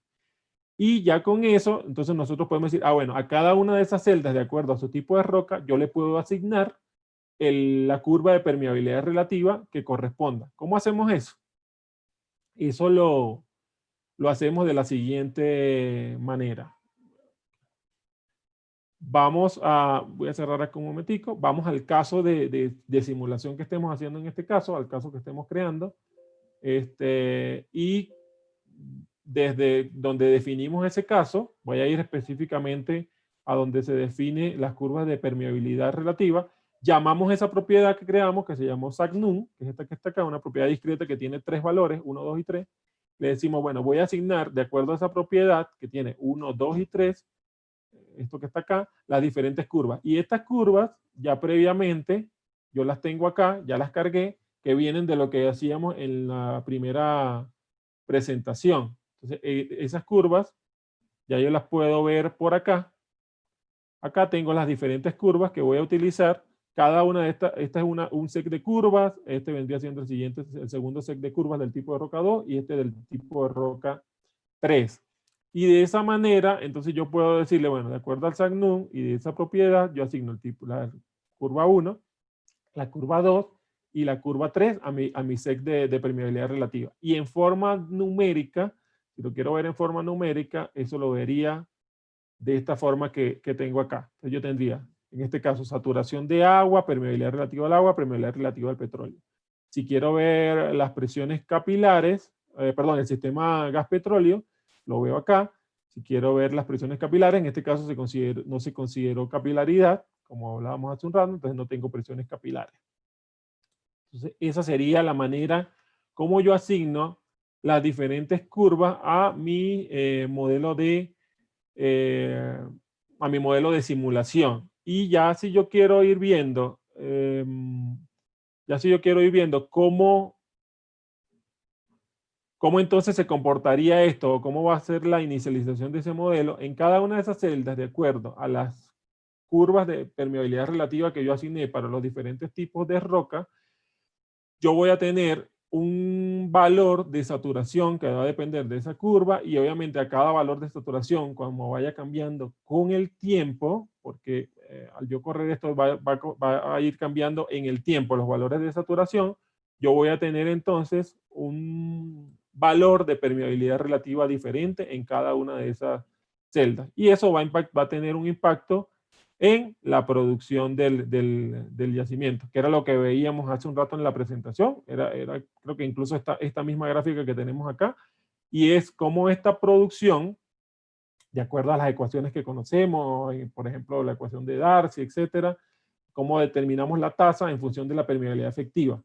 Y ya con eso, entonces nosotros podemos decir, bueno, a cada una de esas celdas, de acuerdo a su tipo de roca, yo le puedo asignar la curva de permeabilidad relativa que corresponda. ¿Cómo hacemos eso? Eso lo hacemos de la siguiente manera. Voy a cerrar aquí un momentico, vamos al caso de simulación que estemos haciendo en este caso, al caso que estemos creando, y desde donde definimos ese caso, voy a ir específicamente a donde se define las curvas de permeabilidad relativa, llamamos esa propiedad que creamos, que se llamó SACNUM, que es esta que está acá, una propiedad discreta que tiene 3 valores, 1, 2 y 3, le decimos, bueno, voy a asignar, de acuerdo a esa propiedad, que tiene 1, 2 y 3, esto que está acá, las diferentes curvas. Y estas curvas, ya previamente, yo las tengo acá, ya las cargué, que vienen de lo que hacíamos en la primera presentación. Entonces, esas curvas, ya yo las puedo ver por acá. Acá tengo las diferentes curvas que voy a utilizar. Cada una de estas, esta es un set de curvas, este vendría siendo el segundo set de curvas del tipo de roca 2 y este del tipo de roca 3. Y de esa manera, entonces yo puedo decirle, bueno, de acuerdo al SACNUM y de esa propiedad, yo asigno el tipo, la curva 1, la curva 2 y la curva 3 a mi set de permeabilidad relativa. Y en forma numérica, si lo quiero ver en forma numérica, eso lo vería de esta forma que tengo acá. Entonces yo tendría, en este caso, saturación de agua, permeabilidad relativa al agua, permeabilidad relativa al petróleo. Si quiero ver las presiones capilares, el sistema gas-petróleo, lo veo acá. Si quiero ver las presiones capilares, en este caso no se consideró capilaridad, como hablábamos hace un rato, entonces no tengo presiones capilares. Entonces, esa sería la manera como yo asigno las diferentes curvas a mi modelo de simulación. Y ya si yo quiero ir viendo, cómo entonces se comportaría esto, o cómo va a ser la inicialización de ese modelo, en cada una de esas celdas, de acuerdo a las curvas de permeabilidad relativa que yo asigné para los diferentes tipos de roca, yo voy a tener un valor de saturación que va a depender de esa curva, y obviamente a cada valor de saturación, como vaya cambiando con el tiempo, porque al yo correr esto va a ir cambiando en el tiempo los valores de saturación, yo voy a tener entonces un valor de permeabilidad relativa diferente en cada una de esas celdas. Y eso va a tener un impacto en la producción del yacimiento, que era lo que veíamos hace un rato en la presentación. Creo que incluso esta misma gráfica que tenemos acá, y es cómo esta producción, de acuerdo a las ecuaciones que conocemos, por ejemplo, la ecuación de Darcy, etcétera, cómo determinamos la tasa en función de la permeabilidad efectiva.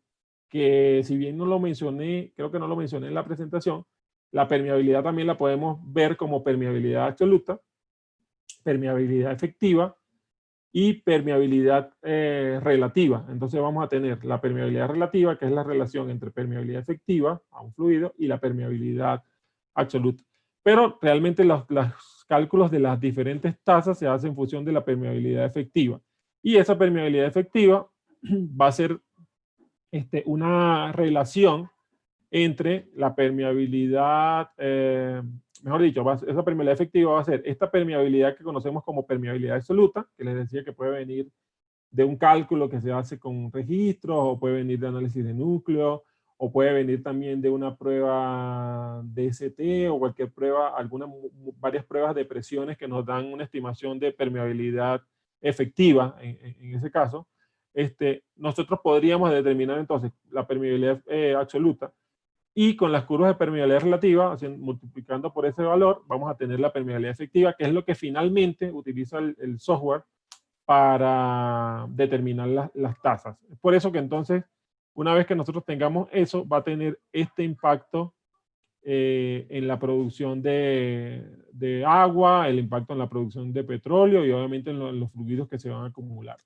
Que si bien no lo mencioné, creo que no lo mencioné en la presentación, la permeabilidad también la podemos ver como permeabilidad absoluta, permeabilidad efectiva y permeabilidad relativa. Entonces vamos a tener la permeabilidad relativa, que es la relación entre permeabilidad efectiva a un fluido y la permeabilidad absoluta. Pero realmente los cálculos de las diferentes tasas se hacen en función de la permeabilidad efectiva. Y esa permeabilidad efectiva va a ser una relación entre la permeabilidad, mejor dicho, esa permeabilidad efectiva va a ser esta permeabilidad que conocemos como permeabilidad absoluta, que les decía que puede venir de un cálculo que se hace con registros, o puede venir de análisis de núcleo, o puede venir también de una prueba DST o cualquier prueba, varias pruebas de presiones que nos dan una estimación de permeabilidad efectiva en ese caso, nosotros podríamos determinar entonces la permeabilidad absoluta, y con las curvas de permeabilidad relativa, multiplicando por ese valor, vamos a tener la permeabilidad efectiva, que es lo que finalmente utiliza el software para determinar las tasas. Es por eso que entonces, una vez que nosotros tengamos eso, va a tener este impacto en la producción de agua, el impacto en la producción de petróleo y obviamente en los fluidos que se van a acumular.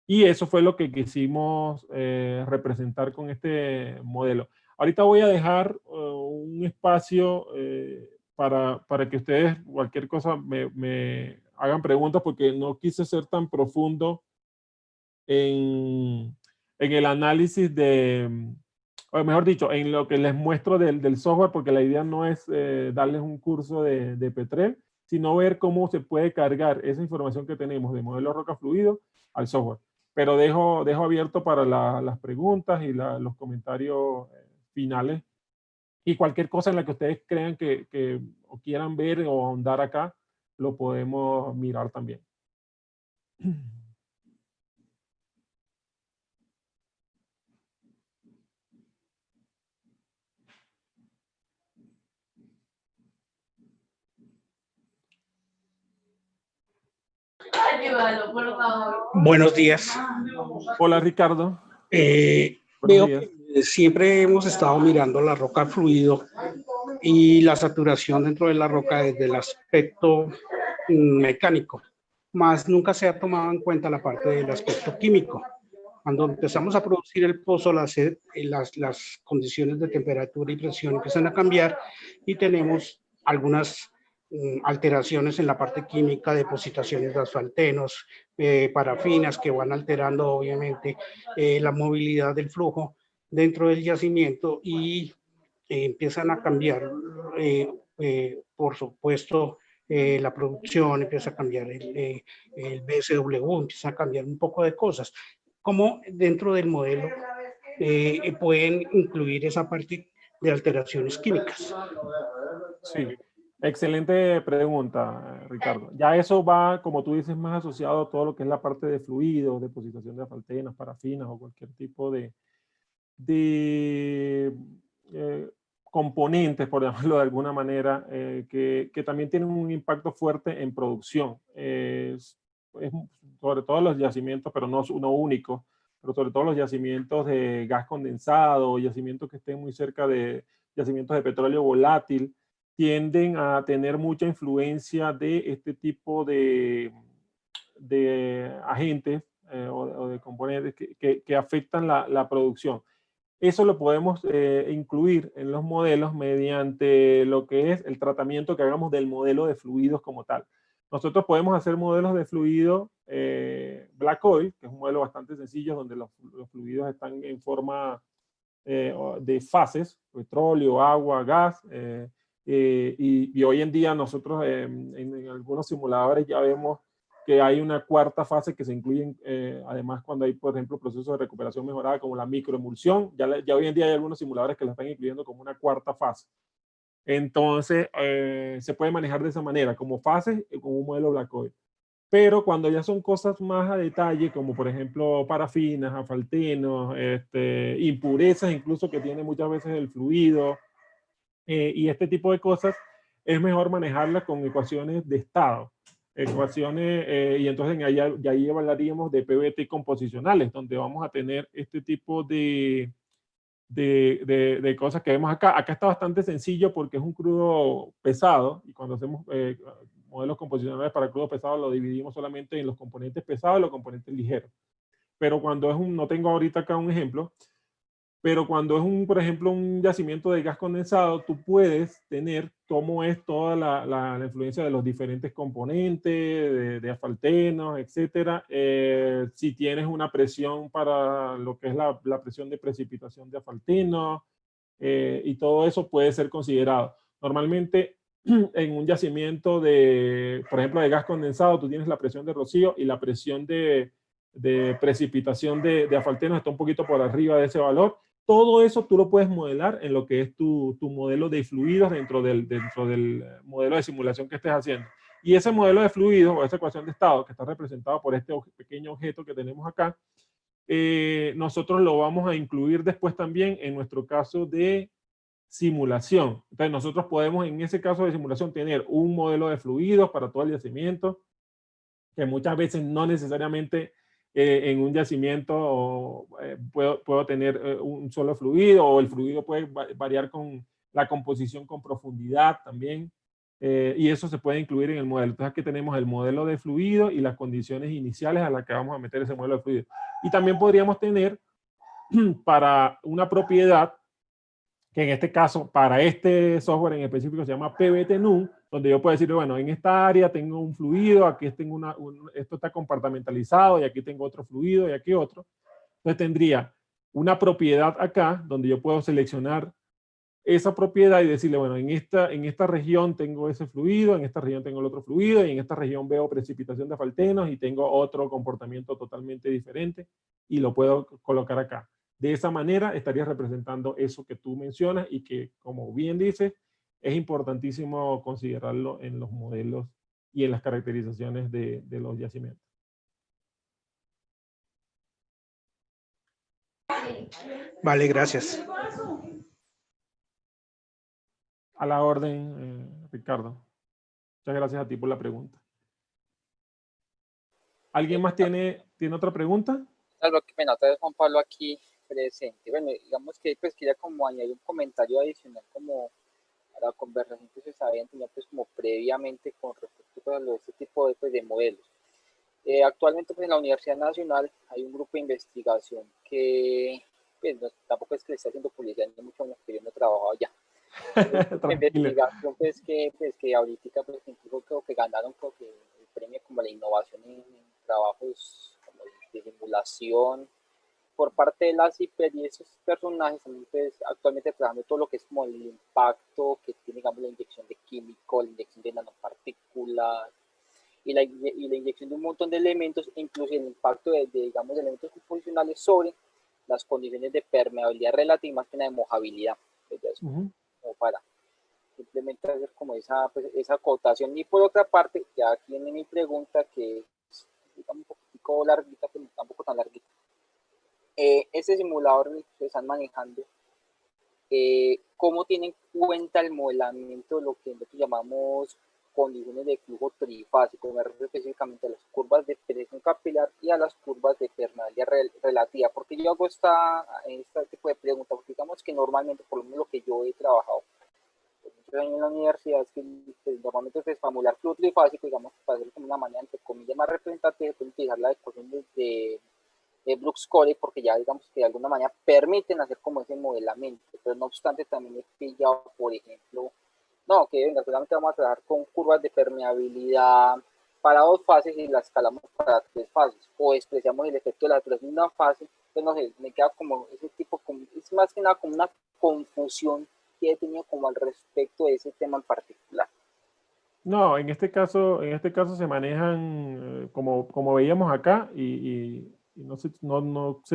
Y eso fue lo que quisimos representar con este modelo. Ahorita voy a dejar un espacio para que ustedes, cualquier cosa, me hagan preguntas, porque no quise ser tan profundo en el análisis o mejor dicho, en lo que les muestro del software, porque la idea no es darles un curso de Petrel, sino ver cómo se puede cargar esa información que tenemos de modelo roca fluido al software. Pero dejo abierto para las preguntas y los comentarios finales. Y cualquier cosa en la que ustedes crean que o quieran ver o ahondar acá, lo podemos mirar también. Ayúdalo, por favor. Buenos días. Hola, Ricardo. Veo que siempre hemos estado mirando la roca fluido y la saturación dentro de la roca desde el aspecto mecánico, más nunca se ha tomado en cuenta la parte del aspecto químico. Cuando empezamos a producir el pozo, las condiciones de temperatura y presión empiezan a cambiar y tenemos algunas alteraciones en la parte química, depositaciones de asfaltenos, parafinas que van alterando obviamente la movilidad del flujo dentro del yacimiento y empiezan a cambiar, por supuesto, la producción, empieza a cambiar el BSW, empieza a cambiar un poco de cosas. ¿Cómo dentro del modelo pueden incluir esa parte de alteraciones químicas? Sí. Excelente pregunta, Ricardo. Ya eso va, como tú dices, más asociado a todo lo que es la parte de fluidos, depositación de asfaltenas, parafinas o cualquier tipo de componentes, por llamarlo de alguna manera, que también tienen un impacto fuerte en producción. Es sobre todo los yacimientos, pero no uno único, pero sobre todo los yacimientos de gas condensado, yacimientos que estén muy cerca de yacimientos de petróleo volátil, tienden a tener mucha influencia de este tipo de agentes o de componentes que afectan la producción. Eso lo podemos incluir en los modelos mediante lo que es el tratamiento que hagamos del modelo de fluidos como tal. Nosotros podemos hacer modelos de fluido Black Oil, que es un modelo bastante sencillo donde los fluidos están en forma de fases, petróleo, agua, gas, y hoy en día nosotros en algunos simuladores ya vemos que hay una cuarta fase que se incluye además cuando hay, por ejemplo, procesos de recuperación mejorada como la microemulsión. Ya hoy en día hay algunos simuladores que la están incluyendo como una cuarta fase. Entonces, se puede manejar de esa manera, como fases, como un modelo Black Oil. Pero cuando ya son cosas más a detalle, como por ejemplo parafinas, asfaltenos, impurezas incluso que tiene muchas veces el fluido, y este tipo de cosas, es mejor manejarlas con ecuaciones de estado. Y entonces ahí hablaríamos de PVT composicionales, donde vamos a tener este tipo de cosas que vemos acá. Acá está bastante sencillo porque es un crudo pesado, y cuando hacemos modelos composicionales para crudo pesado lo dividimos solamente en los componentes pesados y los componentes ligeros. Pero cuando es no tengo ahorita acá un ejemplo, pero cuando es por ejemplo, un yacimiento de gas condensado, tú puedes tener cómo es toda la influencia de los diferentes componentes, de asfaltenos, etcétera. Si tienes una presión para lo que es la presión de precipitación de asfaltenos, y todo eso puede ser considerado. Normalmente, en un yacimiento por ejemplo, de gas condensado, tú tienes la presión de rocío y la presión de precipitación de asfaltenos está un poquito por arriba de ese valor. Todo eso tú lo puedes modelar en lo que es tu modelo de fluidos dentro del modelo de simulación que estés haciendo. Y ese modelo de fluido o esa ecuación de estado que está representado por este pequeño objeto que tenemos acá, nosotros lo vamos a incluir después también en nuestro caso de simulación. Entonces nosotros podemos en ese caso de simulación tener un modelo de fluidos para todo el yacimiento, que muchas veces no necesariamente en un yacimiento puedo tener un solo fluido, o el fluido puede variar con la composición con profundidad también, y eso se puede incluir en el modelo. Entonces aquí tenemos el modelo de fluido y las condiciones iniciales a las que vamos a meter ese modelo de fluido. Y también podríamos tener para una propiedad, que en este caso, para este software en específico se llama PBT-NUM, donde yo puedo decir, bueno, en esta área tengo un fluido, aquí tengo esto está compartimentalizado, y aquí tengo otro fluido, y aquí otro. Entonces tendría una propiedad acá, donde yo puedo seleccionar esa propiedad y decirle, bueno, en esta región tengo ese fluido, en esta región tengo el otro fluido, y en esta región veo precipitación de faltenos, y tengo otro comportamiento totalmente diferente, y lo puedo colocar acá. De esa manera estarías representando eso que tú mencionas y que, como bien dices, es importantísimo considerarlo en los modelos y en las caracterizaciones de los yacimientos. Vale, gracias. A la orden, Ricardo. Muchas gracias a ti por la pregunta. ¿Alguien más tiene otra pregunta? Algo que me nota es Juan Pablo aquí presente. Bueno, digamos que pues quería como añadir un comentario adicional como a la conversación que se había tenido pues como previamente con respecto a este tipo de, pues, de modelos. Actualmente pues en la Universidad Nacional hay un grupo de investigación que pues, no, tampoco es que le esté haciendo publicidad ni mucho menos, que yo no he trabajado allá. Investigación pues que ahorita pues incluso creo que ganaron el premio como la innovación en trabajos como de simulación por parte de la CIPER, y esos personajes también pues, actualmente trabajando todo lo que es como el impacto que tiene, digamos, la inyección de químicos, la inyección de nanopartículas y la inyección de un montón de elementos, incluso el impacto digamos, de elementos composicionales sobre las condiciones de permeabilidad relativa y más que nada de mojabilidad. Pues ya es como para simplemente hacer como esa acotación. Y por otra parte, ya aquí viene mi pregunta, que es digamos, un poquitico larguita, pero tampoco tan larguita. Ese simulador que están manejando, ¿cómo tienen en cuenta el modelamiento de lo que nosotros llamamos condiciones de flujo trifásico? Me refiero específicamente a las curvas de presión capilar y a las curvas de permeabilidad relativa. Porque yo hago este tipo de preguntas, porque digamos que normalmente, por lo menos lo que yo he trabajado por muchos años en la universidad, es que pues, normalmente es para modelar flujo trifásico, digamos, para hacerlo como una manera entre comillas más representativa, pueden utilizar la ecuación de Brooks-Corey, porque ya digamos que de alguna manera permiten hacer como ese modelamiento, pero no obstante también he pillado, por ejemplo, no, que venga, solamente vamos a trabajar con curvas de permeabilidad para 2 fases y las escalamos para 3 fases, o despreciamos el efecto de la saturación de una fase. Pues no sé, me queda como ese tipo, es más que nada como una confusión que he tenido como al respecto de ese tema en particular. No, en este caso se manejan como veíamos acá, y no sé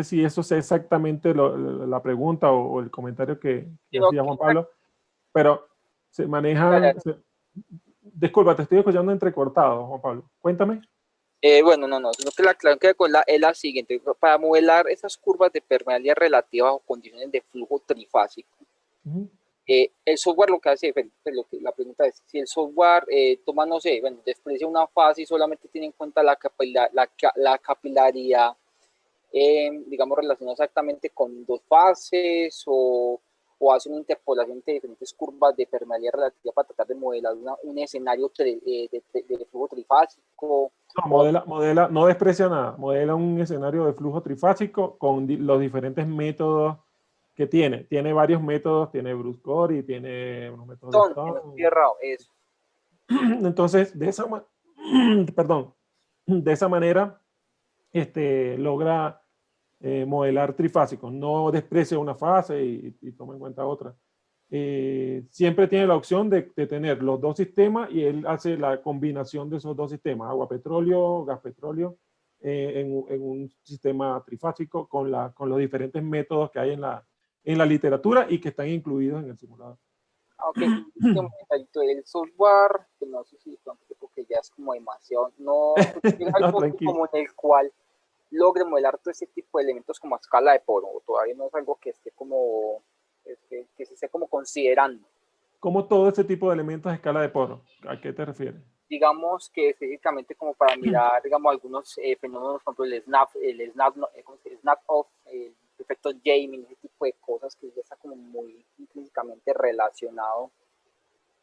si eso es exactamente la pregunta o el comentario que hacía Juan Pablo, pero se manejan... Disculpa, te estoy escuchando entrecortado, Juan Pablo. Cuéntame. Bueno, no, sino que la clave que es la siguiente. Para modelar esas curvas de permeabilidad relativa bajo condiciones de flujo trifásico, el software lo que hace, pues, la pregunta es, si el software toma, no sé, bueno, desprecia una fase y solamente tiene en cuenta la capilaridad, digamos, relacionada exactamente con 2 fases, o hace una interpolación de diferentes curvas de permeabilidad relativa para tratar de modelar un escenario de flujo trifásico. No, no desprecia nada, modela un escenario de flujo trifásico con los diferentes métodos que tiene. Tiene varios métodos, tiene Brooks-Corey, tiene unos métodos de Stone. Eso. Entonces, de esa manera logra modelar trifásico, no desprecia una fase y toma en cuenta otra. Siempre tiene la opción de tener los 2 sistemas, y él hace la combinación de esos 2 sistemas, agua-petróleo, gas-petróleo, en un sistema trifásico con los diferentes métodos que hay en la literatura y que están incluidos en el simulador. Ok, el software, que no sé si porque ya es como demasiado, no, llega No, al punto tranquilo. como en el cual logre modelar todo ese tipo de elementos como a escala de poro, o todavía no es algo que esté como, que se esté como considerando. Como todo ese tipo de elementos a escala de poro. ¿A qué te refieres? Digamos que específicamente como para mirar, digamos, algunos fenómenos, por ejemplo, snap off, el efecto Jamie, ese tipo de cosas que ya está como muy intrínsecamente relacionado.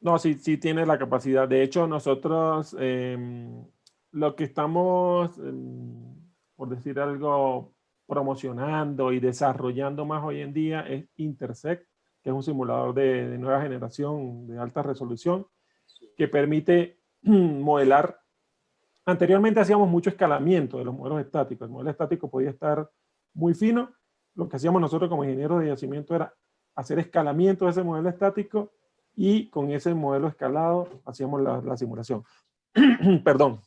No, sí, sí tiene la capacidad. De hecho, nosotros lo que estamos, por decir algo, promocionando y desarrollando más hoy en día es Intersect, que es un simulador de nueva generación de alta resolución que permite modelar. Anteriormente hacíamos mucho escalamiento de los modelos estáticos. El modelo estático podía estar muy fino. Lo que hacíamos nosotros como ingenieros de yacimiento era hacer escalamiento de ese modelo estático y con ese modelo escalado hacíamos la simulación. Perdón.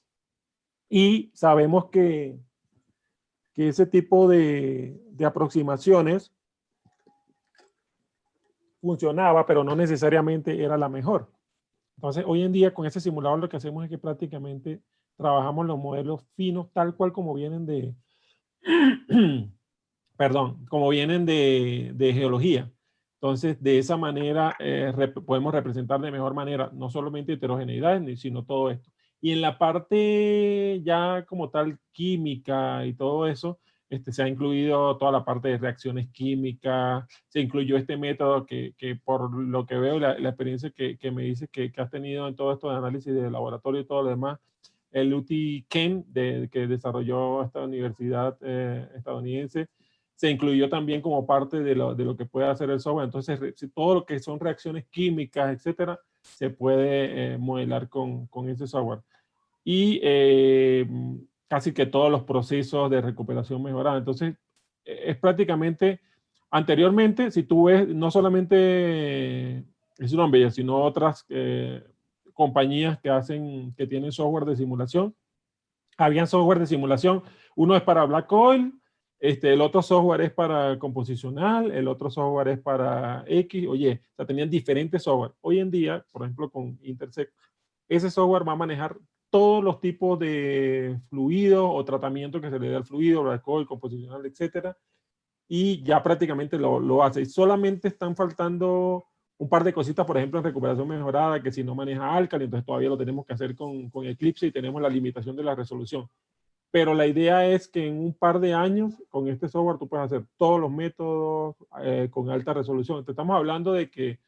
Y sabemos que ese tipo de aproximaciones funcionaba, pero no necesariamente era la mejor. Entonces, hoy en día con ese simulador lo que hacemos es que prácticamente trabajamos los modelos finos tal cual como vienen de, perdón, como vienen de geología. Entonces, de esa manera podemos representar de mejor manera no solamente heterogeneidad, sino todo esto. Y en la parte ya como tal química y todo eso, se ha incluido toda la parte de reacciones químicas, se incluyó este método que por lo que veo, la experiencia que me dices que has tenido en todo esto de análisis de laboratorio y todo lo demás, el UT-Chem que desarrolló esta universidad estadounidense, se incluyó también como parte de lo que puede hacer el software. Entonces, todo lo que son reacciones químicas, etcétera, se puede modelar con ese software. Y casi que todos los procesos de recuperación mejorados. Entonces, es prácticamente, anteriormente, si tú ves, no solamente Schlumberger, sino otras compañías que tienen software de simulación, habían software de simulación, uno es para Black Oil, el otro software es para composicional, el otro software es para X, oye, o sea, tenían diferentes software. Hoy en día, por ejemplo, con Intersect, ese software va a manejar todos los tipos de fluido o tratamiento que se le dé al fluido, Black Oil, composicional, etcétera, y ya prácticamente lo hace. Y solamente están faltando un par de cositas, por ejemplo, en recuperación mejorada, que si no maneja Alcali, entonces todavía lo tenemos que hacer con Eclipse y tenemos la limitación de la resolución. Pero la idea es que en un par de años, con este software, tú puedes hacer todos los métodos con alta resolución. Entonces, estamos hablando de que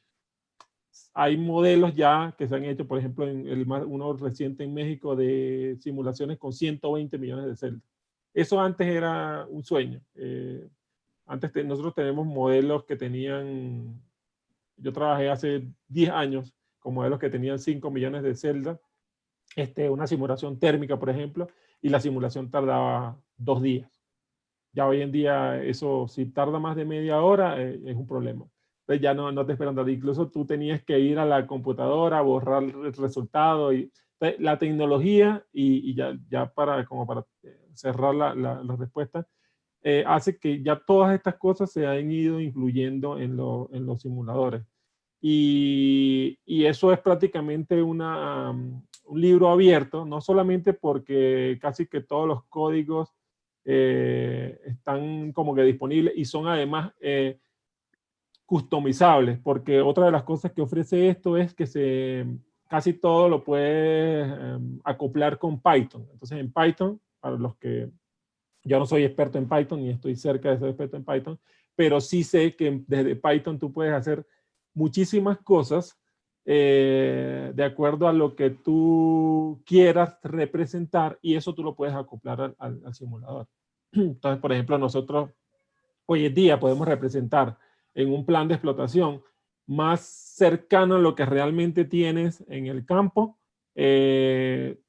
hay modelos ya que se han hecho, por ejemplo, uno reciente en México de simulaciones con 120 millones de celdas. Eso antes era un sueño. Antes nosotros tenemos modelos que tenían, yo trabajé hace 10 años con modelos que tenían 5 millones de celdas, una simulación térmica, por ejemplo, y la simulación tardaba 2 días. Ya hoy en día eso, si tarda más de media hora, es un problema. Entonces ya no te esperan nada. Incluso tú tenías que ir a la computadora, borrar el resultado. Y la tecnología, y ya como para cerrar la respuesta, hace que ya todas estas cosas se han ido incluyendo en los simuladores. Y eso es prácticamente un libro abierto, no solamente porque casi que todos los códigos están como que disponibles y son además customizables, porque otra de las cosas que ofrece esto es que casi todo lo puedes acoplar con Python. Entonces en Python, para los que yo no soy experto en Python ni estoy cerca de ser experto en Python, pero sí sé que desde Python tú puedes hacer muchísimas cosas de acuerdo a lo que tú quieras representar y eso tú lo puedes acoplar al simulador. Entonces, por ejemplo, nosotros hoy en día podemos representar en un plan de explotación más cercano a lo que realmente tienes en el campo,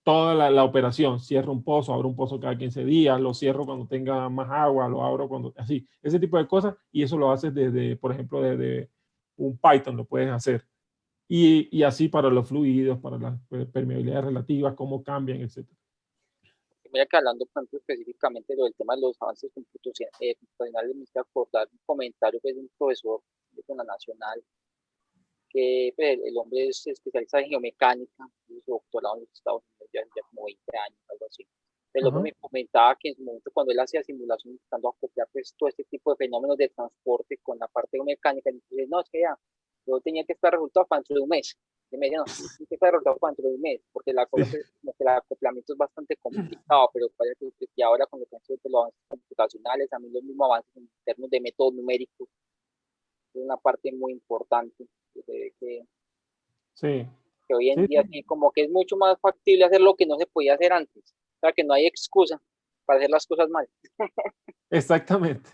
toda la operación. Cierro un pozo, abro un pozo cada 15 días, lo cierro cuando tenga más agua, lo abro cuando, así, ese tipo de cosas, y eso lo haces desde, por ejemplo, desde un Python lo puedes hacer. Y así para los fluidos, para las permeabilidades relativas, cómo cambian, etc. Mira que hablando, por ejemplo, específicamente del tema de los avances computacionales, me hice acordar un comentario que es un profesor de la Nacional, que pues, el hombre es especialista en geomecánica, su doctorado en los Estados Unidos ya como 20 años, algo así. El hombre me comentaba que en su momento cuando él hacía simulaciones buscando acoplar pues, todo este tipo de fenómenos de transporte con la parte geomecánica, entonces no, es que ya, yo tenía que estar resultado para dentro de un mes. Y me decía, no, tenía que estar resultado para dentro de un mes, porque la cosa es como que el acoplamiento es bastante complicado, pero parece que ahora con los avances computacionales, también los mismos avances en términos de métodos numéricos, es una parte muy importante que hoy en día sí, como que es mucho más factible hacer lo que no se podía hacer antes. O sea, que no hay excusa para hacer las cosas mal. Exactamente.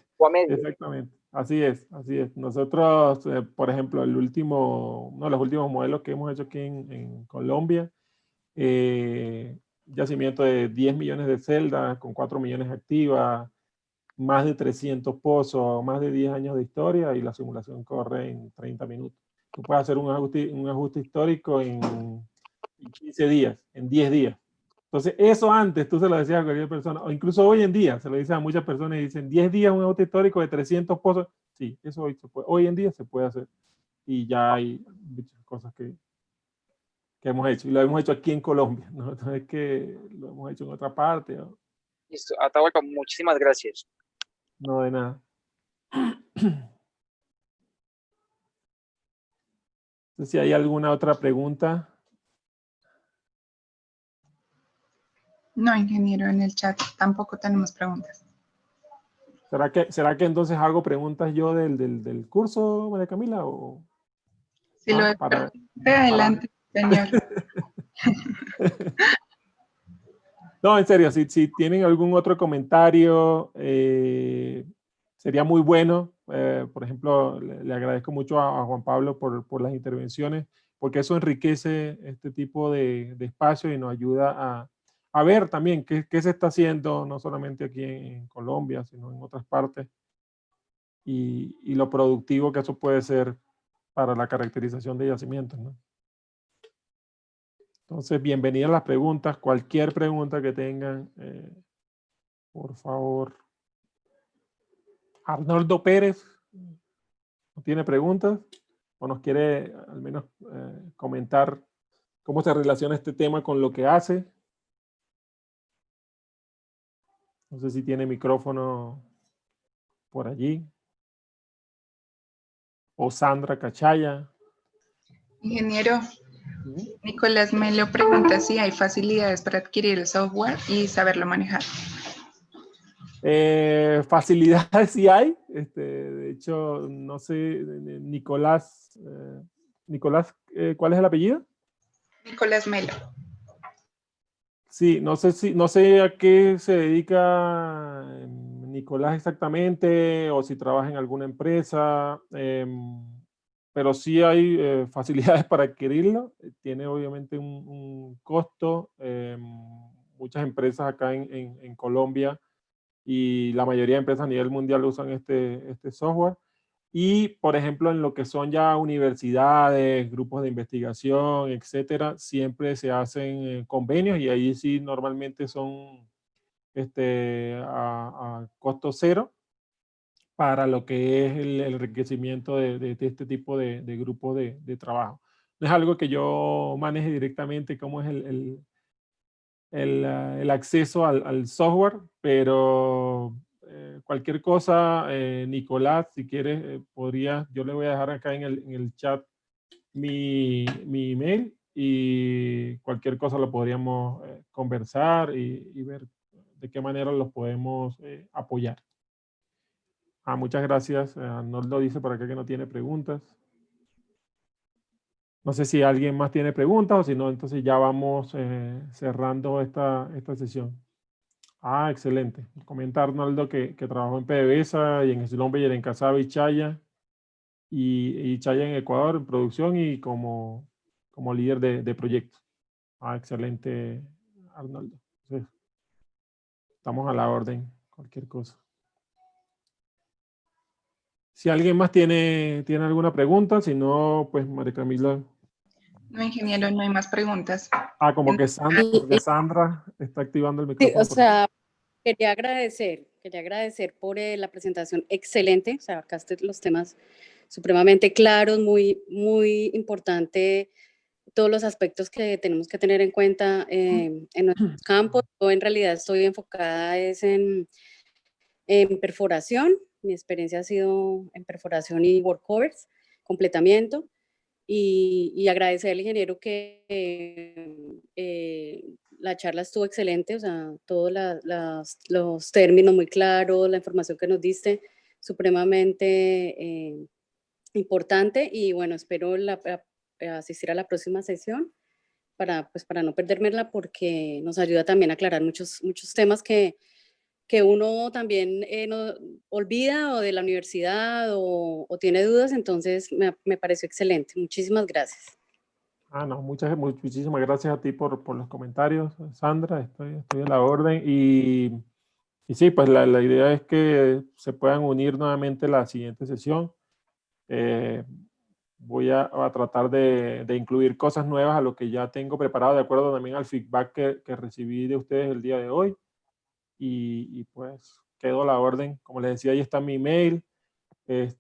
Exactamente. Así es, así es. Nosotros, por ejemplo, uno de los últimos modelos que hemos hecho aquí en Colombia, yacimiento de 10 millones de celdas con 4 millones activas, más de 300 pozos, más de 10 años de historia y la simulación corre en 30 minutos. Tú puedes hacer un ajuste histórico en 15 días, en 10 días. Entonces, eso antes tú se lo decías a cualquier persona, o incluso hoy en día se lo dicen a muchas personas y dicen 10 días un ajuste histórico de 300 pozos. Sí, eso hoy en día se puede hacer. Y ya hay muchas cosas que hemos hecho. Y lo hemos hecho aquí en Colombia, no es que lo hemos hecho en otra parte. ¿No? Listo, Atahualpa, muchísimas gracias. No, de nada. Entonces, si hay alguna otra pregunta. No, ingeniero, en el chat tampoco tenemos preguntas. ¿Será que entonces hago preguntas yo del curso, María Camila? O, si lo adelante, señor. No, en serio, si tienen algún otro comentario, sería muy bueno. Por ejemplo, le agradezco mucho a Juan Pablo por las intervenciones, porque eso enriquece este tipo de espacio y nos ayuda a ver también qué se está haciendo, no solamente aquí en Colombia, sino en otras partes, y lo productivo que eso puede ser para la caracterización de yacimientos, ¿no? Entonces, bienvenidas las preguntas. Cualquier pregunta que tengan, por favor. Arnoldo Pérez, ¿no tiene preguntas? ¿O nos quiere al menos comentar cómo se relaciona este tema con lo que hace? No sé si tiene micrófono por allí. O Sandra Cachaya. Ingeniero, Nicolás Melo pregunta si hay facilidades para adquirir el software y saberlo manejar. Facilidades sí hay. De hecho, no sé, Nicolás, ¿cuál es el apellido? Nicolás Melo. Sí, no sé a qué se dedica Nicolás exactamente o si trabaja en alguna empresa, pero sí hay facilidades para adquirirlo. Tiene obviamente un costo. Muchas empresas acá en Colombia y la mayoría de empresas a nivel mundial usan este software. Y, por ejemplo, en lo que son ya universidades, grupos de investigación, etcétera, siempre se hacen convenios y ahí sí normalmente son a costo cero para lo que es el enriquecimiento de este tipo de grupos de trabajo. No es algo que yo maneje directamente cómo es el acceso al software, pero cualquier cosa, Nicolás, si quieres, yo le voy a dejar acá en el chat mi email y cualquier cosa lo podríamos conversar y ver de qué manera los podemos apoyar. Muchas gracias. Arnoldo dice por acá que no tiene preguntas. No sé si alguien más tiene preguntas o si no, entonces ya vamos cerrando esta sesión. Excelente. Comenta Arnoldo que trabajó en PDVSA y en Schlumberger, en Cassava y Chaya, y Chaya en Ecuador en producción y como líder de proyectos. Excelente, Arnoldo. Entonces, estamos a la orden, cualquier cosa. Si alguien más tiene alguna pregunta, si no, pues María Camila. No, ingeniero, no hay más preguntas. Como que Sandra está activando el micrófono. Sí, o sea, quería agradecer por la presentación excelente. O sea, acá los temas supremamente claros, muy, muy importante todos los aspectos que tenemos que tener en cuenta en nuestros campos. Yo en realidad estoy enfocada en perforación, mi experiencia ha sido en perforación y workovers, completamiento, y agradecer al ingeniero que la charla estuvo excelente, o sea, todos los términos muy claros, la información que nos diste, supremamente importante, y bueno, espero asistir a la próxima sesión para no perdérmela, porque nos ayuda también a aclarar muchos temas que uno también no, olvida, o de la universidad, o tiene dudas. Entonces me pareció excelente. Muchísimas gracias. No, muchísimas gracias a ti por los comentarios, Sandra, estoy a la orden. Y sí, pues la idea es que se puedan unir nuevamente la siguiente sesión. Voy a tratar de incluir cosas nuevas a lo que ya tengo preparado, de acuerdo también al feedback que recibí de ustedes el día de hoy. Y pues quedo a la orden. Como les decía, ahí está mi email. Les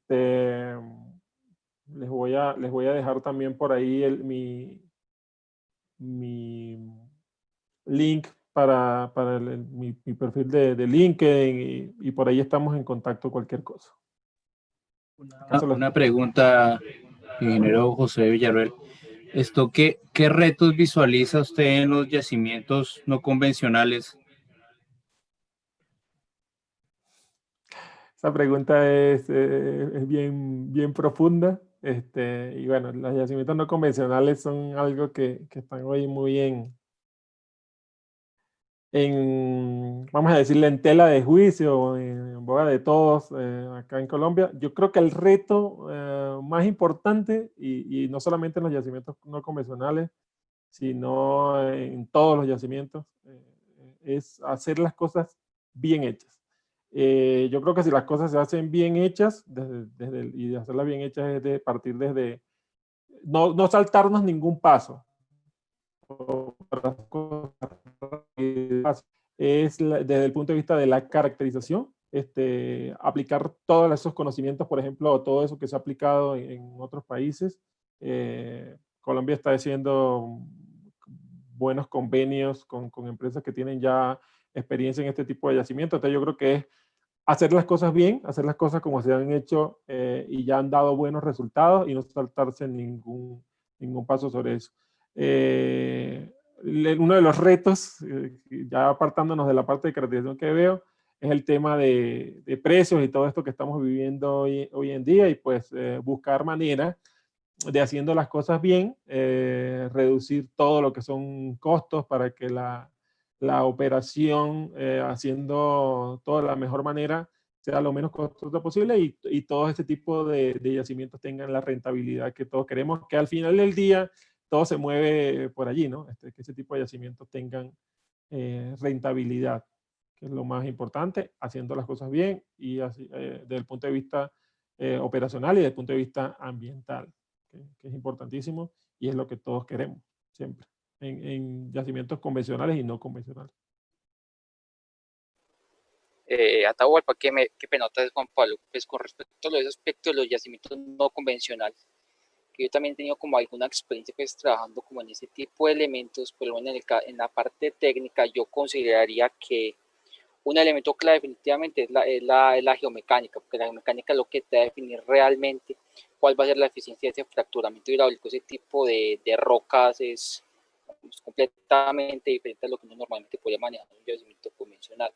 voy a dejar también por ahí mi link para mi perfil de LinkedIn, y por ahí estamos en contacto, cualquier cosa. Una pregunta, ingeniero José Villarroel. ¿Qué retos visualiza usted en los yacimientos no convencionales? Esa pregunta es bien profunda. Y bueno, los yacimientos no convencionales son algo que están hoy muy vamos a decirle, en tela de juicio, en boga de todos acá en Colombia. Yo creo que el reto más importante, y no solamente en los yacimientos no convencionales, sino en todos los yacimientos, es hacer las cosas bien hechas. Yo creo que si las cosas se hacen bien hechas, y de hacerlas bien hechas es de partir desde no saltarnos ningún paso. Es desde el punto de vista de la caracterización, aplicar todos esos conocimientos, por ejemplo, todo eso que se ha aplicado en otros países. Colombia está haciendo buenos convenios con empresas que tienen ya experiencia en este tipo de yacimientos. Entonces yo creo que es hacer las cosas bien, hacer las cosas como se han hecho y ya han dado buenos resultados, y no saltarse ningún paso sobre eso. Uno de los retos, ya apartándonos de la parte de caracterización que veo, es el tema de precios y todo esto que estamos viviendo hoy en día, y pues buscar maneras de, haciendo las cosas bien, reducir todo lo que son costos para que la operación, haciendo todo de la mejor manera, sea lo menos costoso posible, y todo este tipo de yacimientos tengan la rentabilidad que todos queremos, que al final del día todo se mueve por allí, ¿no? Que ese tipo de yacimientos tengan rentabilidad, que es lo más importante, haciendo las cosas bien, y así, desde el punto de vista operacional y desde el punto de vista ambiental, que es importantísimo, y es lo que todos queremos siempre, en yacimientos convencionales y no convencionales. Atahualpa, qué penota es Juan Pablo, pues con respecto a los aspectos de los yacimientos no convencionales, que yo también he tenido como alguna experiencia pues trabajando como en ese tipo de elementos, pero en la parte técnica yo consideraría que un elemento clave definitivamente es la geomecánica, porque la geomecánica es lo que te va a definir realmente cuál va a ser la eficiencia de ese fracturamiento hidráulico. Ese tipo de rocas es completamente diferente a lo que uno normalmente podría manejar en un yacimiento convencional.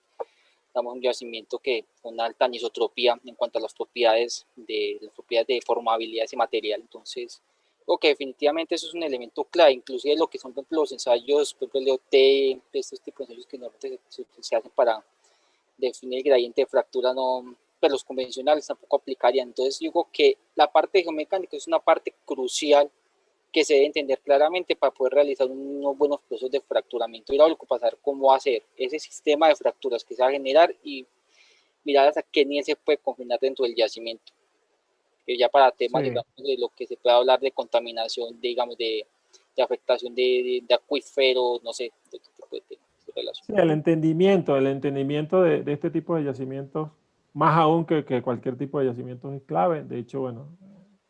Estamos en un yacimiento que con una alta anisotropía en cuanto a las propiedades de formabilidad de ese material. Entonces, creo que definitivamente eso es un elemento clave, inclusive lo que son los ensayos, por ejemplo, el DOT, estos tipos de ensayos que normalmente se hacen para definir el gradiente de fractura, no, pero los convencionales tampoco aplicarían. Entonces, digo que la parte geomecánica es una parte crucial que se debe entender claramente para poder realizar unos buenos procesos de fracturamiento hidráulico, para saber cómo hacer ese sistema de fracturas que se va a generar y mirar hasta qué nivel se puede confinar dentro del yacimiento. Que ya para temas, sí, digamos, de lo que se puede hablar de contaminación, digamos, de afectación de acuíferos, no sé, de otro tipo de temas. Sí, el entendimiento de este tipo de yacimientos, más aún que cualquier tipo de yacimientos, es clave. De hecho, bueno,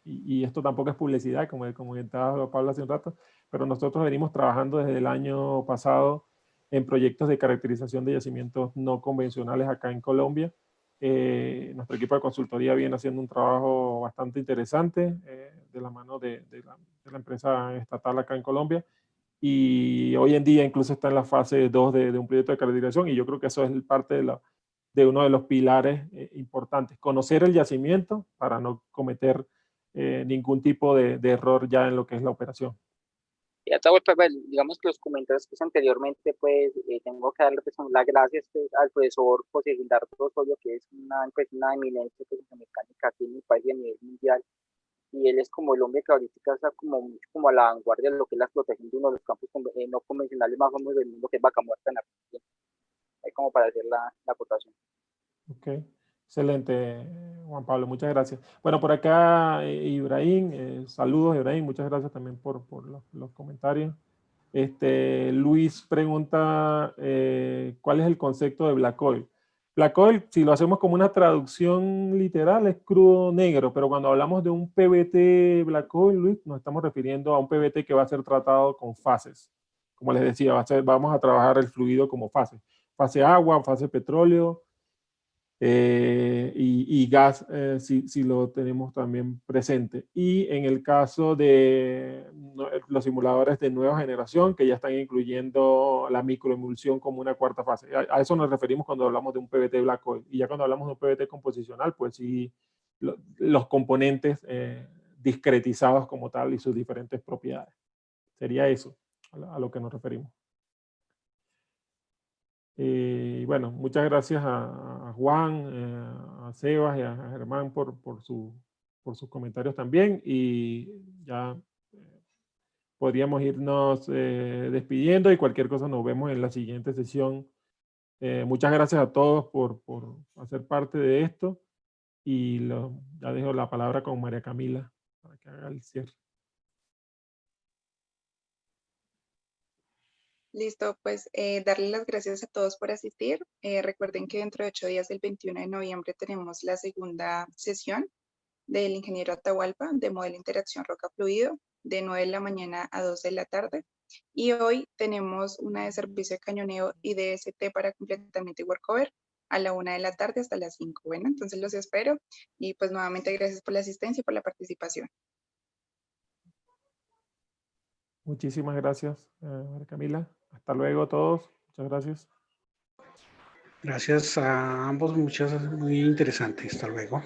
y esto tampoco es publicidad, como comentaba Pablo hace un rato, pero nosotros venimos trabajando desde el año pasado en proyectos de caracterización de yacimientos no convencionales acá en Colombia. Nuestro equipo de consultoría viene haciendo un trabajo bastante interesante de la mano de la empresa estatal acá en Colombia, y hoy en día incluso está en la fase 2 de un proyecto de caracterización, y yo creo que eso es parte de uno de los pilares importantes, conocer el yacimiento para no cometer ningún tipo de error ya en lo que es la operación. Y Atahualpa, pues, digamos que los comentarios que hice anteriormente, pues tengo que darle pues, las gracias pues, al profesor José Gildardo Osorio, que es una eminencia pues, en mecánica aquí en mi país y a nivel mundial, y él es como el hombre que ahorita está como a la vanguardia de lo que es la explotación de uno de los campos no convencionales más famosos del mundo, que es Vaca Muerta en Argentina, ahí como para hacer la acotación. Ok, excelente, Juan Pablo, muchas gracias. Bueno, por acá Ibrahim, saludos Ibrahim, muchas gracias también por los comentarios. Luis pregunta, ¿cuál es el concepto de black oil? Black oil, si lo hacemos como una traducción literal, es crudo negro, pero cuando hablamos de un PVT black oil, Luis, nos estamos refiriendo a un PVT que va a ser tratado con fases. Como les decía, vamos a trabajar el fluido como fases. Fase agua, fase petróleo, y gas, si lo tenemos también presente. Y en el caso de los simuladores de nueva generación, que ya están incluyendo la microemulsión como una cuarta fase. A eso nos referimos cuando hablamos de un PVT black oil. Y ya cuando hablamos de un PVT composicional, pues sí, los componentes discretizados como tal y sus diferentes propiedades. Sería eso a lo que nos referimos. Bueno, muchas gracias a Juan, a Sebas y a Germán por sus comentarios también, y ya podríamos irnos despidiendo, y cualquier cosa nos vemos en la siguiente sesión. Muchas gracias a todos por hacer parte de esto, y ya dejo la palabra con María Camila para que haga el cierre. Listo, pues darle las gracias a todos por asistir. Recuerden que dentro de 8 días, el 21 de noviembre, tenemos la segunda sesión del ingeniero Atahualpa de modelo interacción roca fluido, de 9 de la mañana a 2 de la tarde. Y hoy tenemos una de servicio de cañoneo y de DST para completamente workover a la 1 de la tarde hasta las 5. Bueno, entonces los espero, y pues nuevamente gracias por la asistencia y por la participación. Muchísimas gracias, María Camila. Hasta luego a todos. Muchas gracias. Gracias a ambos, muy interesante. Hasta luego.